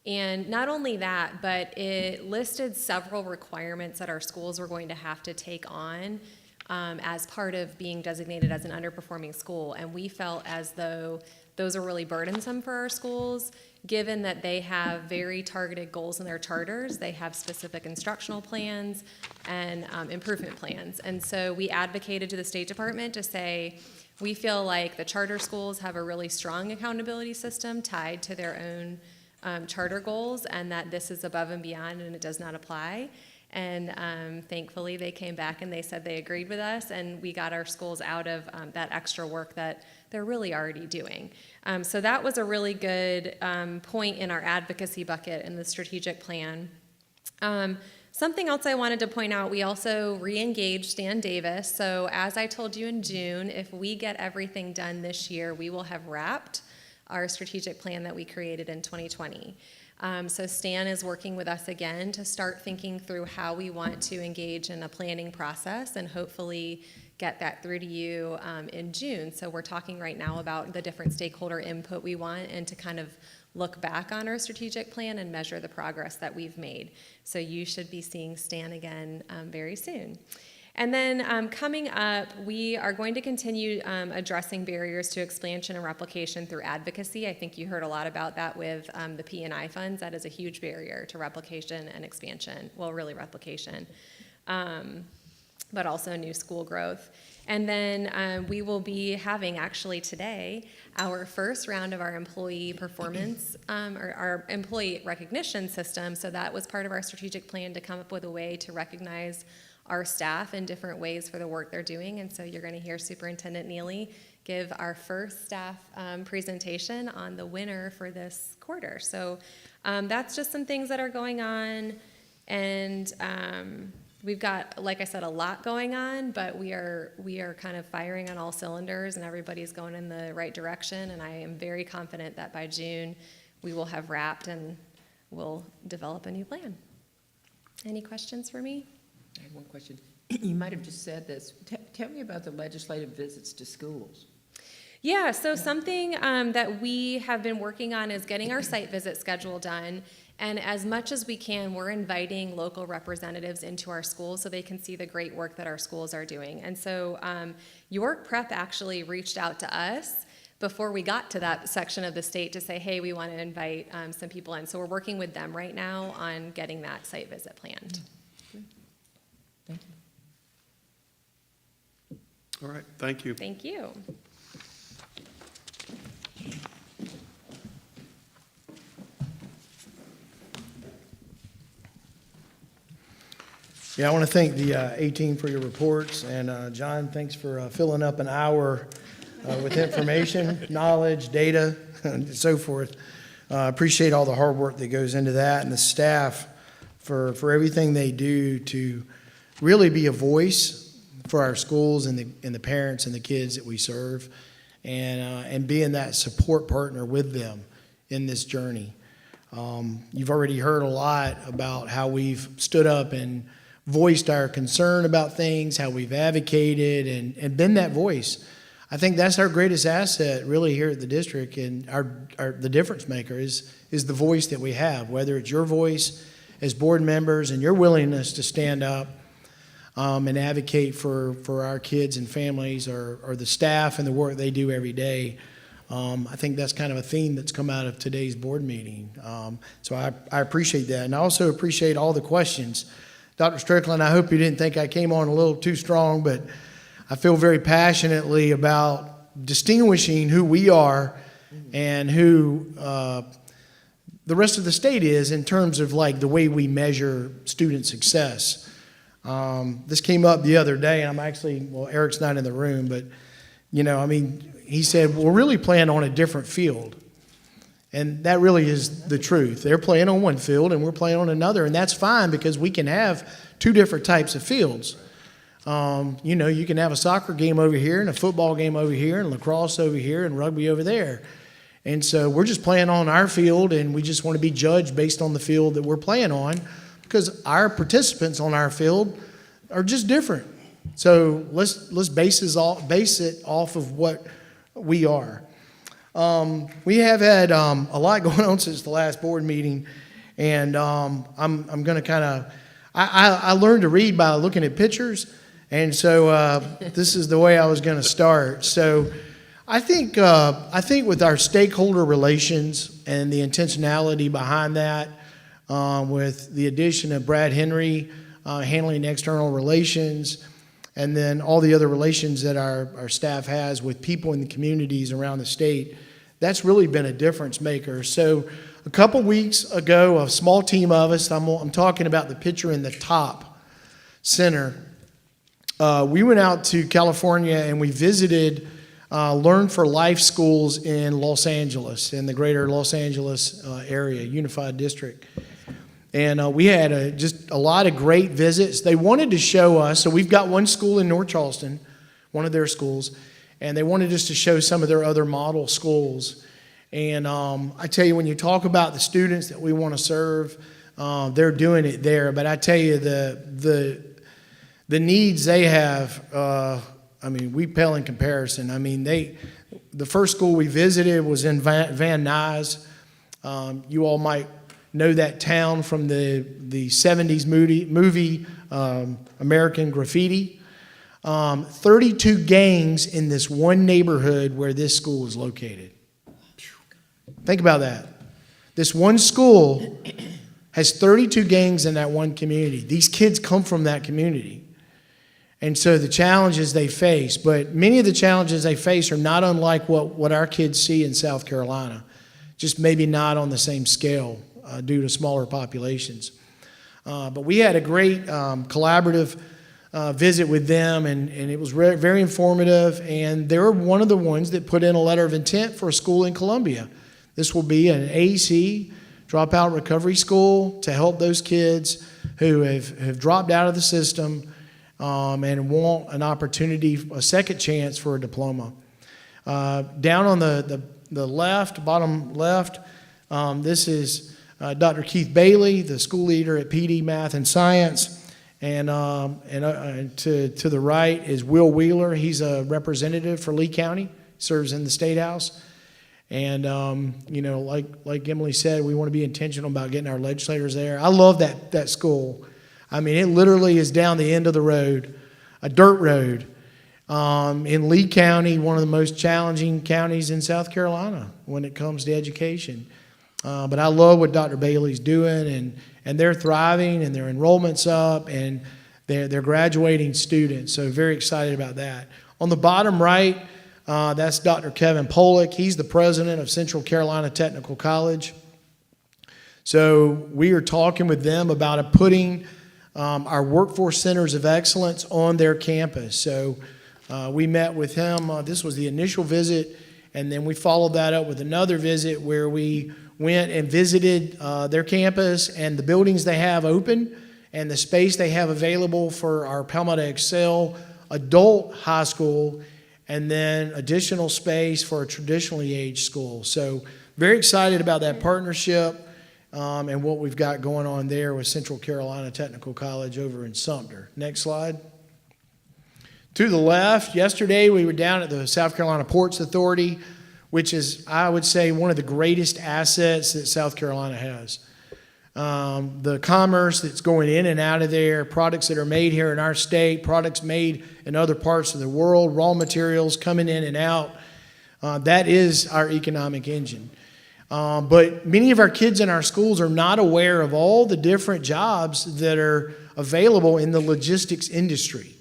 And not only that, but it listed several requirements that our schools were going to have to take on as part of being designated as an underperforming school. And we felt as though those are really burdensome for our schools, given that they have very targeted goals in their charters. They have specific instructional plans and improvement plans. And so we advocated to the State Department to say, we feel like the charter schools have a really strong accountability system tied to their own charter goals, and that this is above and beyond and it does not apply. And thankfully they came back and they said they agreed with us, and we got our schools out of that extra work that they're really already doing. So that was a really good point in our advocacy bucket in the strategic plan. Something else I wanted to point out, we also re-engaged Stan Davis. So as I told you in June, if we get everything done this year, we will have wrapped our strategic plan that we created in 2020. So Stan is working with us again to start thinking through how we want to engage in a planning process and hopefully get that through to you in June. So we're talking right now about the different stakeholder input we want and to kind of look back on our strategic plan and measure the progress that we've made. So you should be seeing Stan again very soon. And then coming up, we are going to continue addressing barriers to expansion and replication through advocacy. I think you heard a lot about that with the P&I funds. That is a huge barrier to replication and expansion. Well, really replication, but also new school growth. And then we will be having actually today our first round of our employee performance or our employee recognition system. So that was part of our strategic plan to come up with a way to recognize our staff in different ways for the work they're doing. And so you're going to hear Superintendent Neely give our first staff presentation on the winner for this quarter. So that's just some things that are going on. And we've got, like I said, a lot going on, but we are kind of firing on all cylinders and everybody's going in the right direction. And I am very confident that by June we will have wrapped and we'll develop a new plan. Any questions for me? I have one question. You might have just said this. Tell me about the legislative visits to schools. Yeah, so something that we have been working on is getting our site visit schedule done. And as much as we can, we're inviting local representatives into our schools so they can see the great work that our schools are doing. And so York Prep actually reached out to us before we got to that section of the state to say, hey, we want to invite some people in. So we're working with them right now on getting that site visit planned. Thank you. All right, thank you. Thank you. Yeah, I want to thank the A-Team for your reports, and John, thanks for filling up an hour with information, knowledge, data, and so forth. Appreciate all the hard work that goes into that, and the staff for everything they do to really be a voice for our schools and the parents and the kids that we serve, and being that support partner with them in this journey. You've already heard a lot about how we've stood up and voiced our concern about things, how we've advocated and been that voice. I think that's our greatest asset really here at the district, and the difference maker is the voice that we have, whether it's your voice as board members and your willingness to stand up and advocate for our kids and families, or the staff and the work they do every day. I think that's kind of a theme that's come out of today's board meeting. So I appreciate that. And I also appreciate all the questions. Dr. Strickland, I hope you didn't think I came on a little too strong, but I feel very passionately about distinguishing who we are and who the rest of the state is in terms of like the way we measure student success. This came up the other day, and Eric's not in the room, but he said, we're really playing on a different field. And that really is the truth. They're playing on one field and we're playing on another, and that's fine because we can have two different types of fields. You can have a soccer game over here and a football game over here and lacrosse over here and rugby over there. And so we're just playing on our field, and we just want to be judged based on the field that we're playing on because our participants on our field are just different. So let's base it off of what we are. We have had a lot going on since the last board meeting, and I'm going to kind of I learned to read by looking at pictures, and so this is the way I was going to start. So I think with our stakeholder relations and the intentionality behind that, with the addition of Brad Henry handling external relations, and then all the other relations that our staff has with people in the communities around the state, that's really been a difference maker. So a couple weeks ago, a small team of us, I'm talking about the picture in the top center, we went out to California and we visited Learn for Life schools in Los Angeles, in the greater Los Angeles area, Unified District. And we had just a lot of great visits. They wanted to show us, so we've got one school in North Charleston, one of their schools, and they wanted us to show some of their other model schools. And I tell you, when you talk about the students that we want to serve, they're doing it there. But I tell you, the needs they have, we pale in comparison. The first school we visited was in Van Nuys. You all might know that town from the 70s movie American Graffiti. 32 gangs in this one neighborhood where this school is located. Think about that. This one school has 32 gangs in that one community. These kids come from that community. And so the challenges they face, but many of the challenges they face are not unlike what our kids see in South Carolina, just maybe not on the same scale due to smaller populations. But we had a great collaborative visit with them, and it was very informative, and they were one of the ones that put in a letter of intent for a school in Columbia. This will be an AEC, dropout recovery school, to help those kids who have dropped out of the system and want an opportunity, a second chance for a diploma. Down on the left, bottom left, this is Dr. Keith Bailey, the school leader at PD Math and Science. And to the right is Will Wheeler. He's a representative for Lee County, serves in the State House. And, like Emily said, we want to be intentional about getting our legislators there. I love that school. It literally is down the end of the road, a dirt road, in Lee County, one of the most challenging counties in South Carolina when it comes to education. But I love what Dr. Bailey's doing, and they're thriving, and their enrollment's up, and they're graduating students. So very excited about that. On the bottom right, that's Dr. Kevin Pollock. He's the president of Central Carolina Technical College. So we are talking with them about putting our workforce centers of excellence on their campus. So we met with him. This was the initial visit, and then we followed that up with another visit where we went and visited their campus and the buildings they have open and the space they have available for our Palmetto Excel adult high school, and then additional space for a traditionally aged school. So very excited about that partnership and what we've got going on there with Central Carolina Technical College over in Sumter. Next slide. To the left, yesterday we were down at the South Carolina Ports Authority, which is, I would say, one of the greatest assets that South Carolina has. The commerce that's going in and out of there, products that are made here in our state, products made in other parts of the world, raw materials coming in and out, that is our economic engine. But many of our kids in our schools are not aware of all the different jobs that are available in the logistics industry.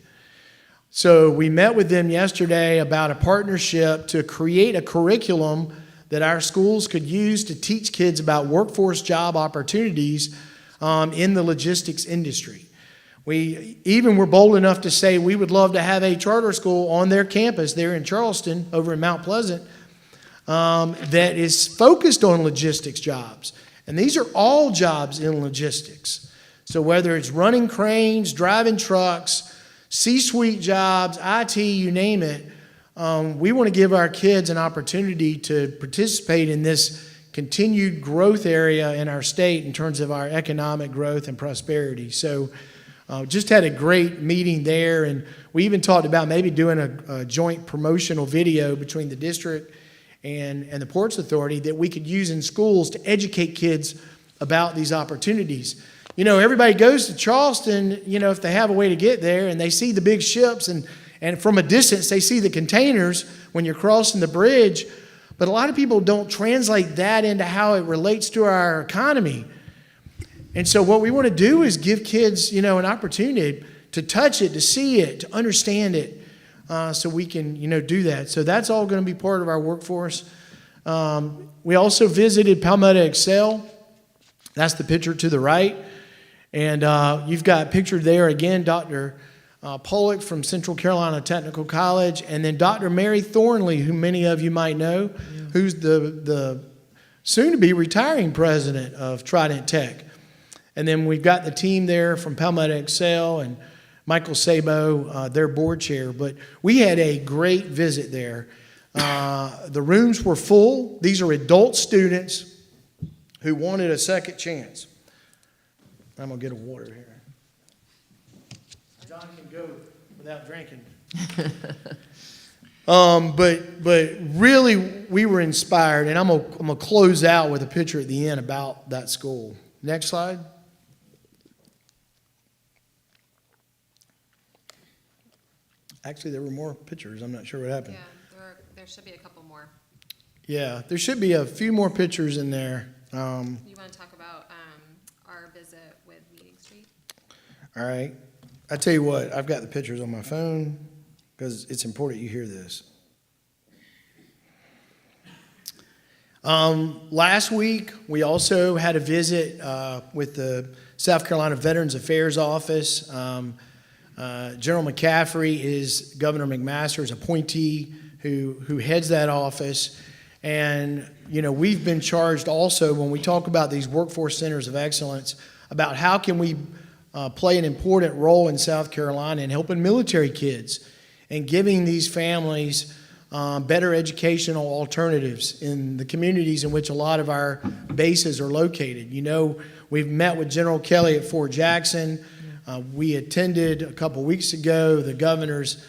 So we met with them yesterday about a partnership to create a curriculum that our schools could use to teach kids about workforce job opportunities in the logistics industry. We even were bold enough to say we would love to have a charter school on their campus there in Charleston, over in Mount Pleasant, that is focused on logistics jobs. And these are all jobs in logistics. So whether it's running cranes, driving trucks, C-suite jobs, IT, you name it, we want to give our kids an opportunity to participate in this continued growth area in our state in terms of our economic growth and prosperity. So just had a great meeting there, and we even talked about maybe doing a joint promotional video between the district and the Ports Authority that we could use in schools to educate kids about these opportunities. You know, everybody goes to Charleston, you know, if they have a way to get there, and they see the big ships, and from a distance they see the containers when you're crossing the bridge. But a lot of people don't translate that into how it relates to our economy. And so what we want to do is give kids, you know, an opportunity to touch it, to see it, to understand it, so we can, you know, do that. So that's all going to be part of our workforce. We also visited Palmetto Excel. That's the picture to the right. And you've got pictured there again, Dr. Pollock from Central Carolina Technical College, and then Dr. Mary Thornley, who many of you might know, who's the soon-to-be retiring president of Trident Tech. And then we've got the team there from Palmetto Excel and Michael Sabo, their board chair. But we had a great visit there. The rooms were full. These are adult students who wanted a second chance. I'm going to get a water here. John can go without drinking. But really, we were inspired, and I'm gonna close out with a picture at the end about that school. Next slide. Actually, there were more pictures. I'm not sure what happened. Yeah, there should be a couple more. Yeah, there should be a few more pictures in there. You want to talk about our visit with Meeting Street? All right. I tell you what, I've got the pictures on my phone because it's important you hear this. Last week, we also had a visit with the South Carolina Veterans Affairs Office. General McCaffrey is Governor McMaster's appointee who heads that office. And, you know, we've been charged also when we talk about these workforce centers of excellence about how can we play an important role in South Carolina in helping military kids and giving these families better educational alternatives in the communities in which a lot of our bases are located. You know, we've met with General Kelly at Fort Jackson. We attended a couple weeks ago the governor's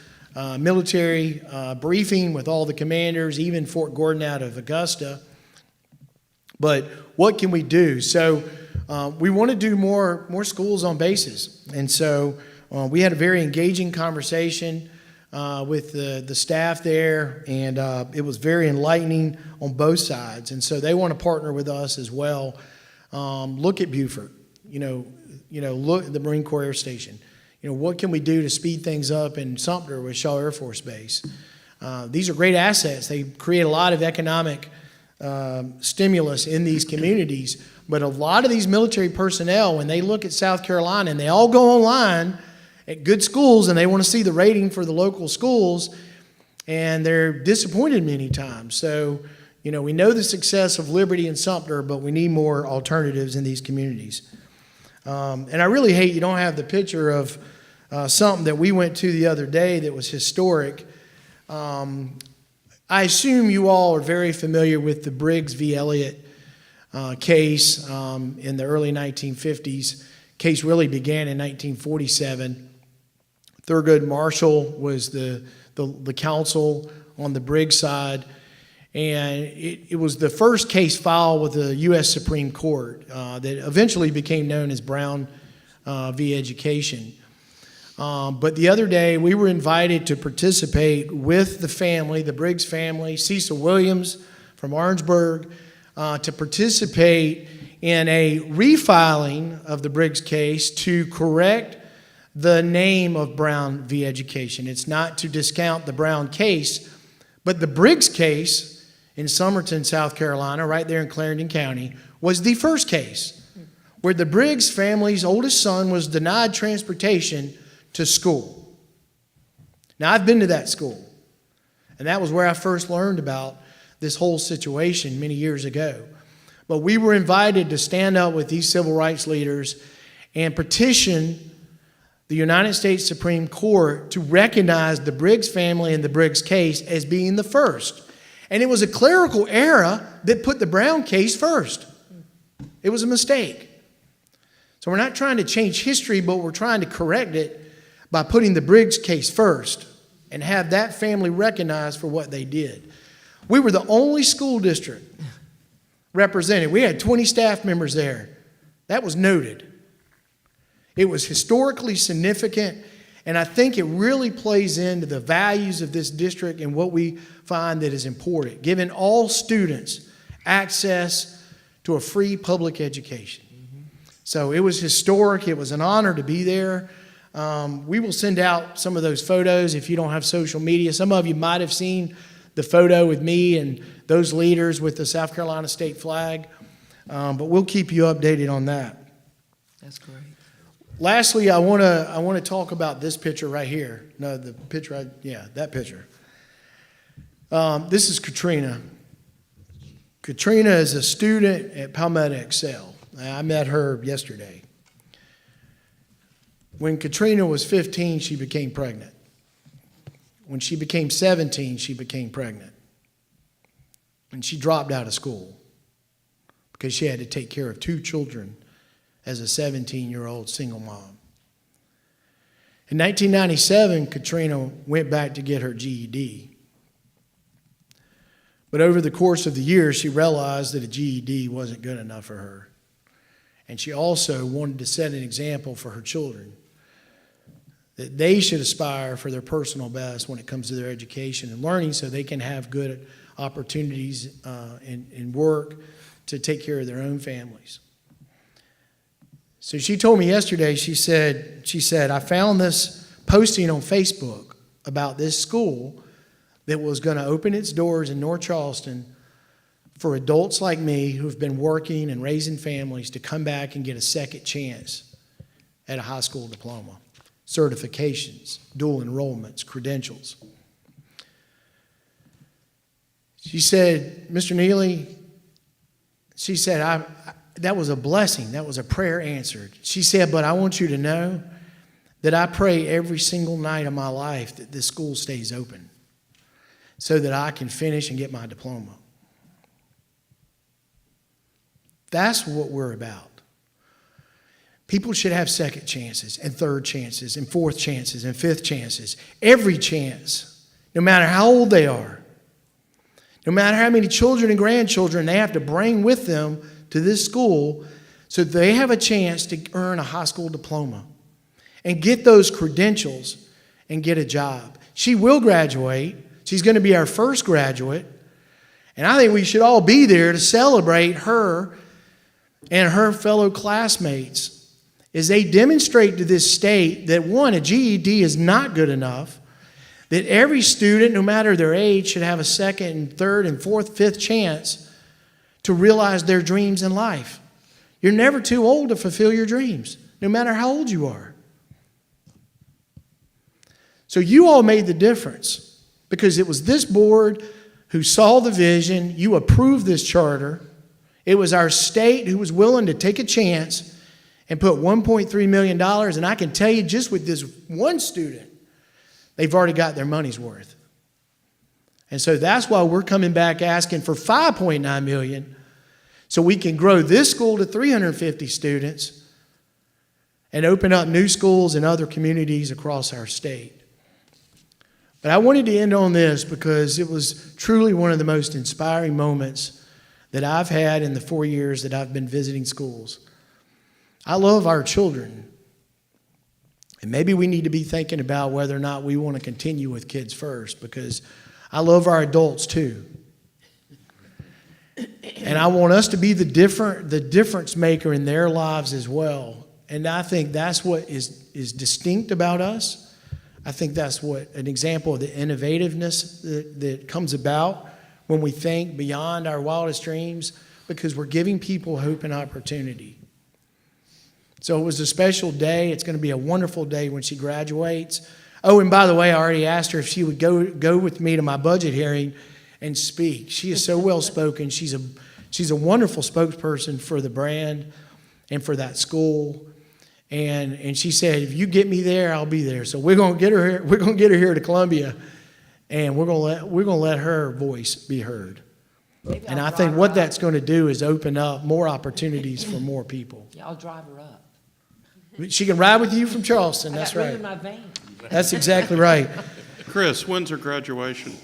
military briefing with all the commanders, even Fort Gordon out of Augusta. But what can we do? So we want to do more schools on bases. And so we had a very engaging conversation with the staff there, and it was very enlightening on both sides. And so they want to partner with us as well. Look at Beaufort, look at the Marine Corps Air Station. What can we do to speed things up in Sumter with Shaw Air Force Base? These are great assets. They create a lot of economic stimulus in these communities. But a lot of these military personnel, when they look at South Carolina, and they all go online at good schools, and they want to see the rating for the local schools, and they're disappointed many times. So, we know the success of Liberty and Sumter, but we need more alternatives in these communities. And I really hate you don't have the picture of something that we went to the other day that was historic. I assume you all are very familiar with the Briggs v. Elliott case in the early 1950s. Case really began in 1947. Thurgood Marshall was the counsel on the Briggs side, and it was the first case filed with the U.S. Supreme Court that eventually became known as Brown v. Education. But the other day, we were invited to participate with the family, the Briggs family, Cecil Williams from Orangeburg, to participate in a refiling of the Briggs case to correct the name of Brown v. Education. It's not to discount the Brown case, but the Briggs case in Somerton, South Carolina, right there in Clarendon County, was the first case where the Briggs family's oldest son was denied transportation to school. Now, I've been to that school, and that was where I first learned about this whole situation many years ago. But we were invited to stand up with these civil rights leaders and petition the United States Supreme Court to recognize the Briggs family and the Briggs case as being the first. And it was a clerical error that put the Brown case first. It was a mistake. So we're not trying to change history, but we're trying to correct it by putting the Briggs case first and have that family recognized for what they did. We were the only school district represented. We had 20 staff members there. That was noted. It was historically significant, and I think it really plays into the values of this district and what we find that is important, giving all students access to a free public education. So it was historic. It was an honor to be there. We will send out some of those photos if you don't have social media. Some of you might have seen the photo with me and those leaders with the South Carolina state flag, but we'll keep you updated on that. That's great. Lastly, I want to talk about this picture right here. No, the picture, that picture. This is Katrina. Katrina is a student at Palmetto Excel. I met her yesterday. When Katrina was 15, she became pregnant. When she became 17, she became pregnant. And she dropped out of school because she had to take care of 2 children as a 17-year-old single mom. In 1997, Katrina went back to get her GED. But over the course of the years, she realized that a GED wasn't good enough for her. And she also wanted to set an example for her children, that they should aspire for their personal best when it comes to their education and learning so they can have good opportunities in work to take care of their own families. So she told me yesterday, she said, I found this posting on Facebook about this school that was going to open its doors in North Charleston for adults like me who've been working and raising families to come back and get a second chance at a high school diploma, certifications, dual enrollments, credentials. She said, Mr. Neely, she said, that was a blessing. That was a prayer answered. She said, but I want you to know that I pray every single night of my life that this school stays open so that I can finish and get my diploma. That's what we're about. People should have second chances and third chances and fourth chances and fifth chances. Every chance, no matter how old they are, no matter how many children and grandchildren they have to bring with them to this school so they have a chance to earn a high school diploma and get those credentials and get a job. She will graduate. She's going to be our first graduate. And I think we should all be there to celebrate her and her fellow classmates as they demonstrate to this state that, one, a GED is not good enough, that every student, no matter their age, should have a second and third and fourth, fifth chance to realize their dreams in life. You're never too old to fulfill your dreams, no matter how old you are. So you all made the difference because it was this board who saw the vision. You approved this charter. It was our state who was willing to take a chance and put $1.3 million. And I can tell you, just with this one student, they've already got their money's worth. And so that's why we're coming back asking for $5.9 million so we can grow this school to 350 students and open up new schools in other communities across our state. But I wanted to end on this because it was truly one of the most inspiring moments that I've had in the 4 years that I've been visiting schools. I love our children. And maybe we need to be thinking about whether or not we want to continue with Kids First, because I love our adults too. And I want us to be the difference maker in their lives as well. And I think that's what is distinct about us. I think that's what an example of the innovativeness that comes about when we think beyond our wildest dreams, because we're giving people hope and opportunity. So it was a special day. It's going to be a wonderful day when she graduates. Oh, and by the way, I already asked her if she would go with me to my budget hearing and speak. She is so well spoken. She's a wonderful spokesperson for the brand and for that school. And she said, if you get me there, I'll be there. So we're going to get her here. We're going to get her here to Columbia, and we're going to let her voice be heard. And I think what that's going to do is open up more opportunities for more people. Yeah, I'll drive her up. She can ride with you from Charleston. That's I got room right. in my van. That's exactly right. Chris, when's her graduation?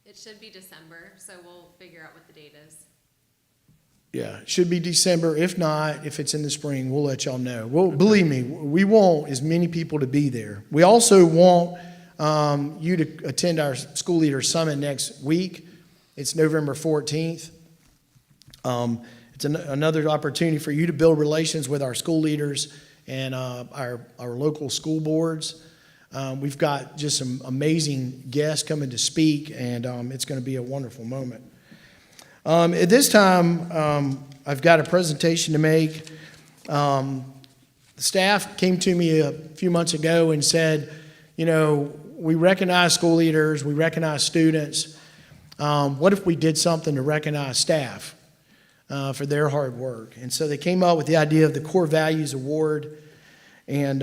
It should be December, so we'll figure out what the date is. Yeah, it should be December. If not, if it's in the spring, we'll let y'all know. Well, believe me, we want as many people to be there. We also want you to attend our School Leader Summit next week. It's November 14th. It's another opportunity for you to build relations with our school leaders and our local school boards. We've got just some amazing guests coming to speak, and it's going to be a wonderful moment. At this time, I've got a presentation to make. The staff came to me a few months ago and said, you know, we recognize school leaders, we recognize students. What if we did something to recognize staff for their hard work? And so they came up with the idea of the Core Values Award. And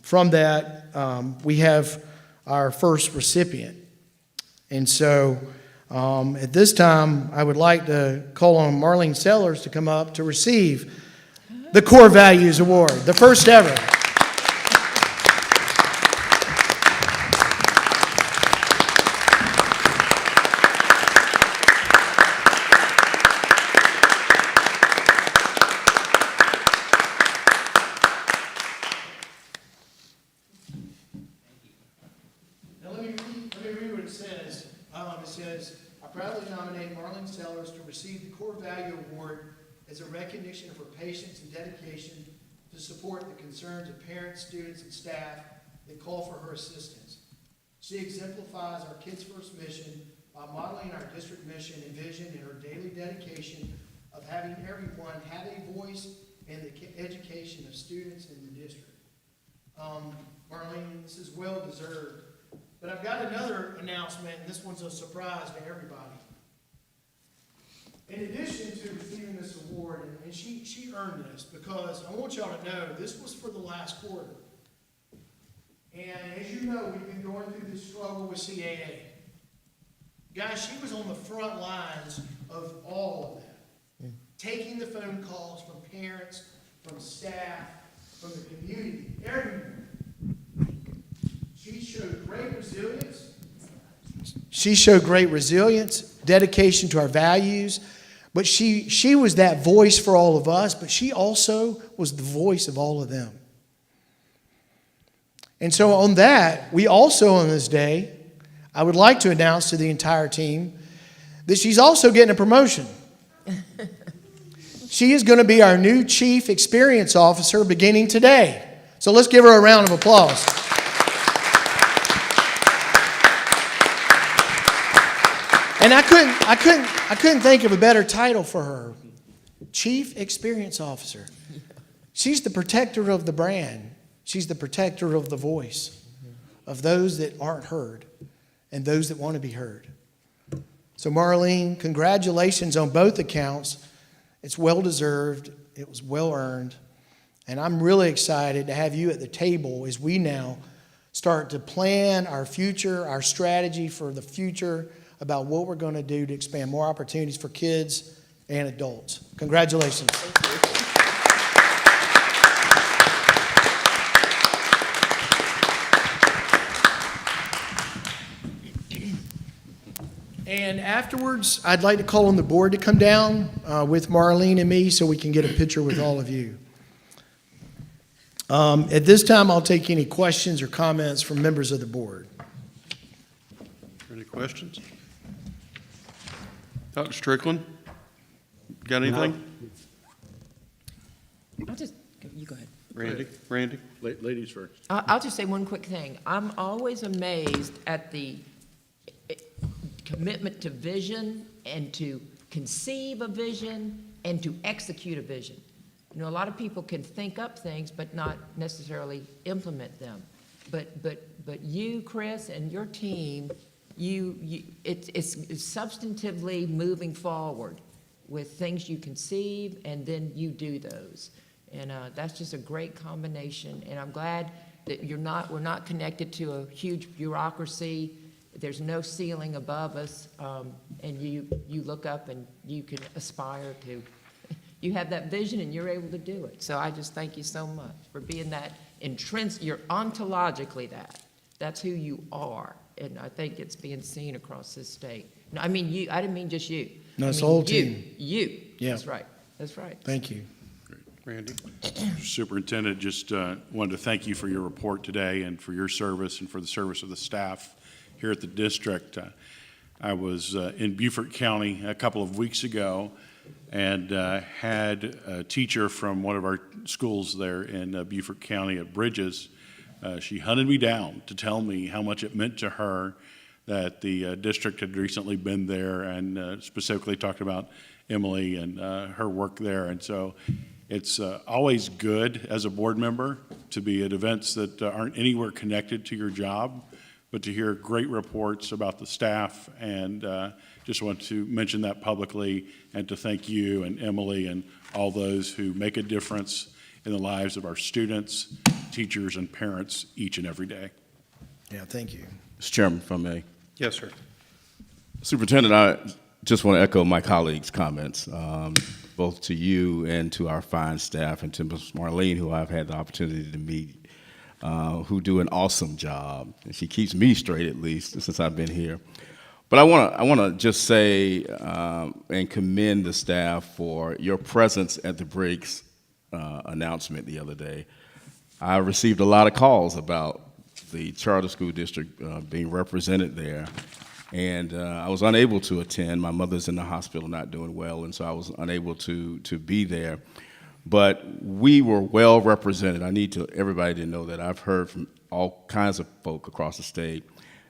from that, we have our first recipient. And so at this time, I would like to call on Marlene Sellers to come up to receive the Core Values Award, the first ever. Now let me read what it says. It says, I proudly nominate Marlene Sellers to receive the Core Value Award as a recognition of her patience and dedication to support the concerns of parents, students, and staff that call for her assistance. She exemplifies our Kids First mission by modeling our district mission and vision in her daily dedication of having everyone have a voice in the education of students in the district. Marlene, this is well deserved. But I've got another announcement, and this one's a surprise to everybody. In addition to receiving this award, and she earned this, because I want y'all to know this was for the last quarter. And as you know, we've been going through this struggle with CAA. Guys, she was on the front lines of all of that. Taking the phone calls from parents, from staff, from the community, everyone. She showed great resilience. She showed great resilience, dedication to our values. But she was that voice for all of us, but she also was the voice of all of them. And so on that, we also on this day, I would like to announce to the entire team that she's also getting a promotion. She is going to be our new Chief Experience Officer beginning today. So let's give her a round of applause. And I couldn't think of a better title for her. Chief Experience Officer. She's the protector of the brand. She's the protector of the voice of those that aren't heard and those that want to be heard. So Marlene, congratulations on both accounts. It's well deserved. It was well earned. And I'm really excited to have you at the table as we now start to plan our future, our strategy for the future about what we're going to do to expand more opportunities for kids and adults. Congratulations. And afterwards, I'd like to call on the board to come down with Marlene and me so we can get a picture with all of you. At this time, I'll take any questions or comments from members of the board. Any questions? Dr. Strickland, got anything? You go ahead. Randy? Ladies first. I'll just say one quick thing. I'm always amazed at the commitment to vision and to conceive a vision and to execute a vision. You know, a lot of people can think up things but not necessarily implement them. But you, Chris, and your team, it's substantively moving forward with things you conceive and then you do those. And that's just a great combination. And I'm glad that we're not connected to a huge bureaucracy. There's no ceiling above us, and you look up and you can aspire to. You have that vision and you're able to do it. So I just thank you so much for being that intrinsic. You're ontologically that. That's who you are, and I think it's being seen across this state. No, I mean you. I didn't mean just you. No, it's I the mean whole team. You. Yeah. That's right. That's right. Thank you. Randy? Superintendent, just wanted to thank you for your report today and for your service and for the service of the staff here at the district. I was in Beaufort County a couple of weeks ago and had a teacher from one of our schools there in Beaufort County at Bridges. She hunted me down to tell me how much it meant to her that the district had recently been there and specifically talked about Emily and her work there. And so it's always good as a board member to be at events that aren't anywhere connected to your job, but to hear great reports about the staff. And just want to mention that publicly and to thank you and Emily and all those who make a difference in the lives of our students, teachers, and parents each and every day. Yeah, thank you. Mr. Chairman, if I may. Yes, sir. Superintendent, I just want to echo my colleagues' comments, both to you and to our fine staff, and to Ms. Marlene, who I've had the opportunity to meet, who do an awesome job. And she keeps me straight, at least, since I've been here. But I want to just say and commend the staff for your presence at the Breaks announcement the other day. I received a lot of calls about the charter school district being represented there. And I was unable to attend. My mother's in the hospital not doing well, and so I was unable to be there. But we were well represented. I need everybody to know that I've heard from all kinds of folk across the state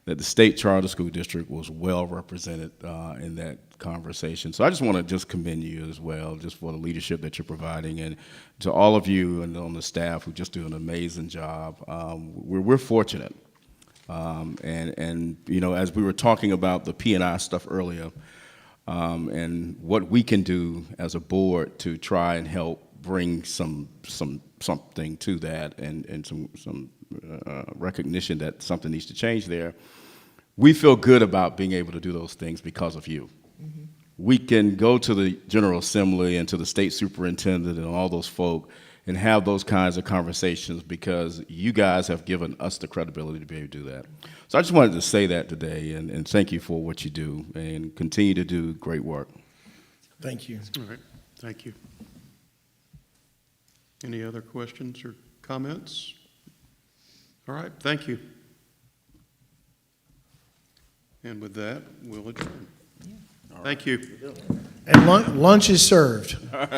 that the state charter school district was well represented in that conversation. So I just want to commend you as well, just for the leadership that you're providing, and to all of you and on the staff who just do an amazing job. We're fortunate. And you know, as we were talking about the P&I stuff earlier, and what we can do as a board to try and help bring something to that, and some recognition that something needs to change there, we feel good about being able to do those things because of you. Mm-hmm. We can go to the General Assembly and to the state superintendent and all those folk and have those kinds of conversations because you guys have given us the credibility to be able to do that. So I just wanted to say that today and thank you for what you do and continue to do great work. Thank you. All right, thank you. Any other questions or comments? All right, thank you. And with that, we'll adjourn. Yeah. Thank you. And lunch is served. All right.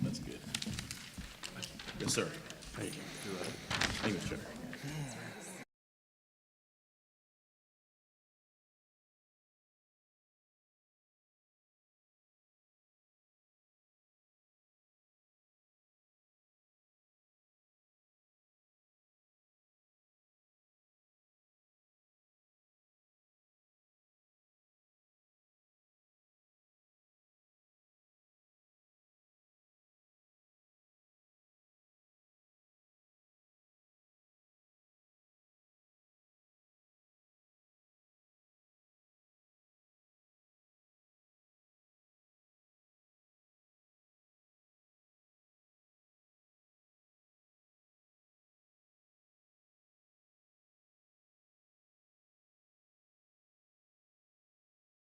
That's good. Yes, sir. Thank you. Thank you, Chair.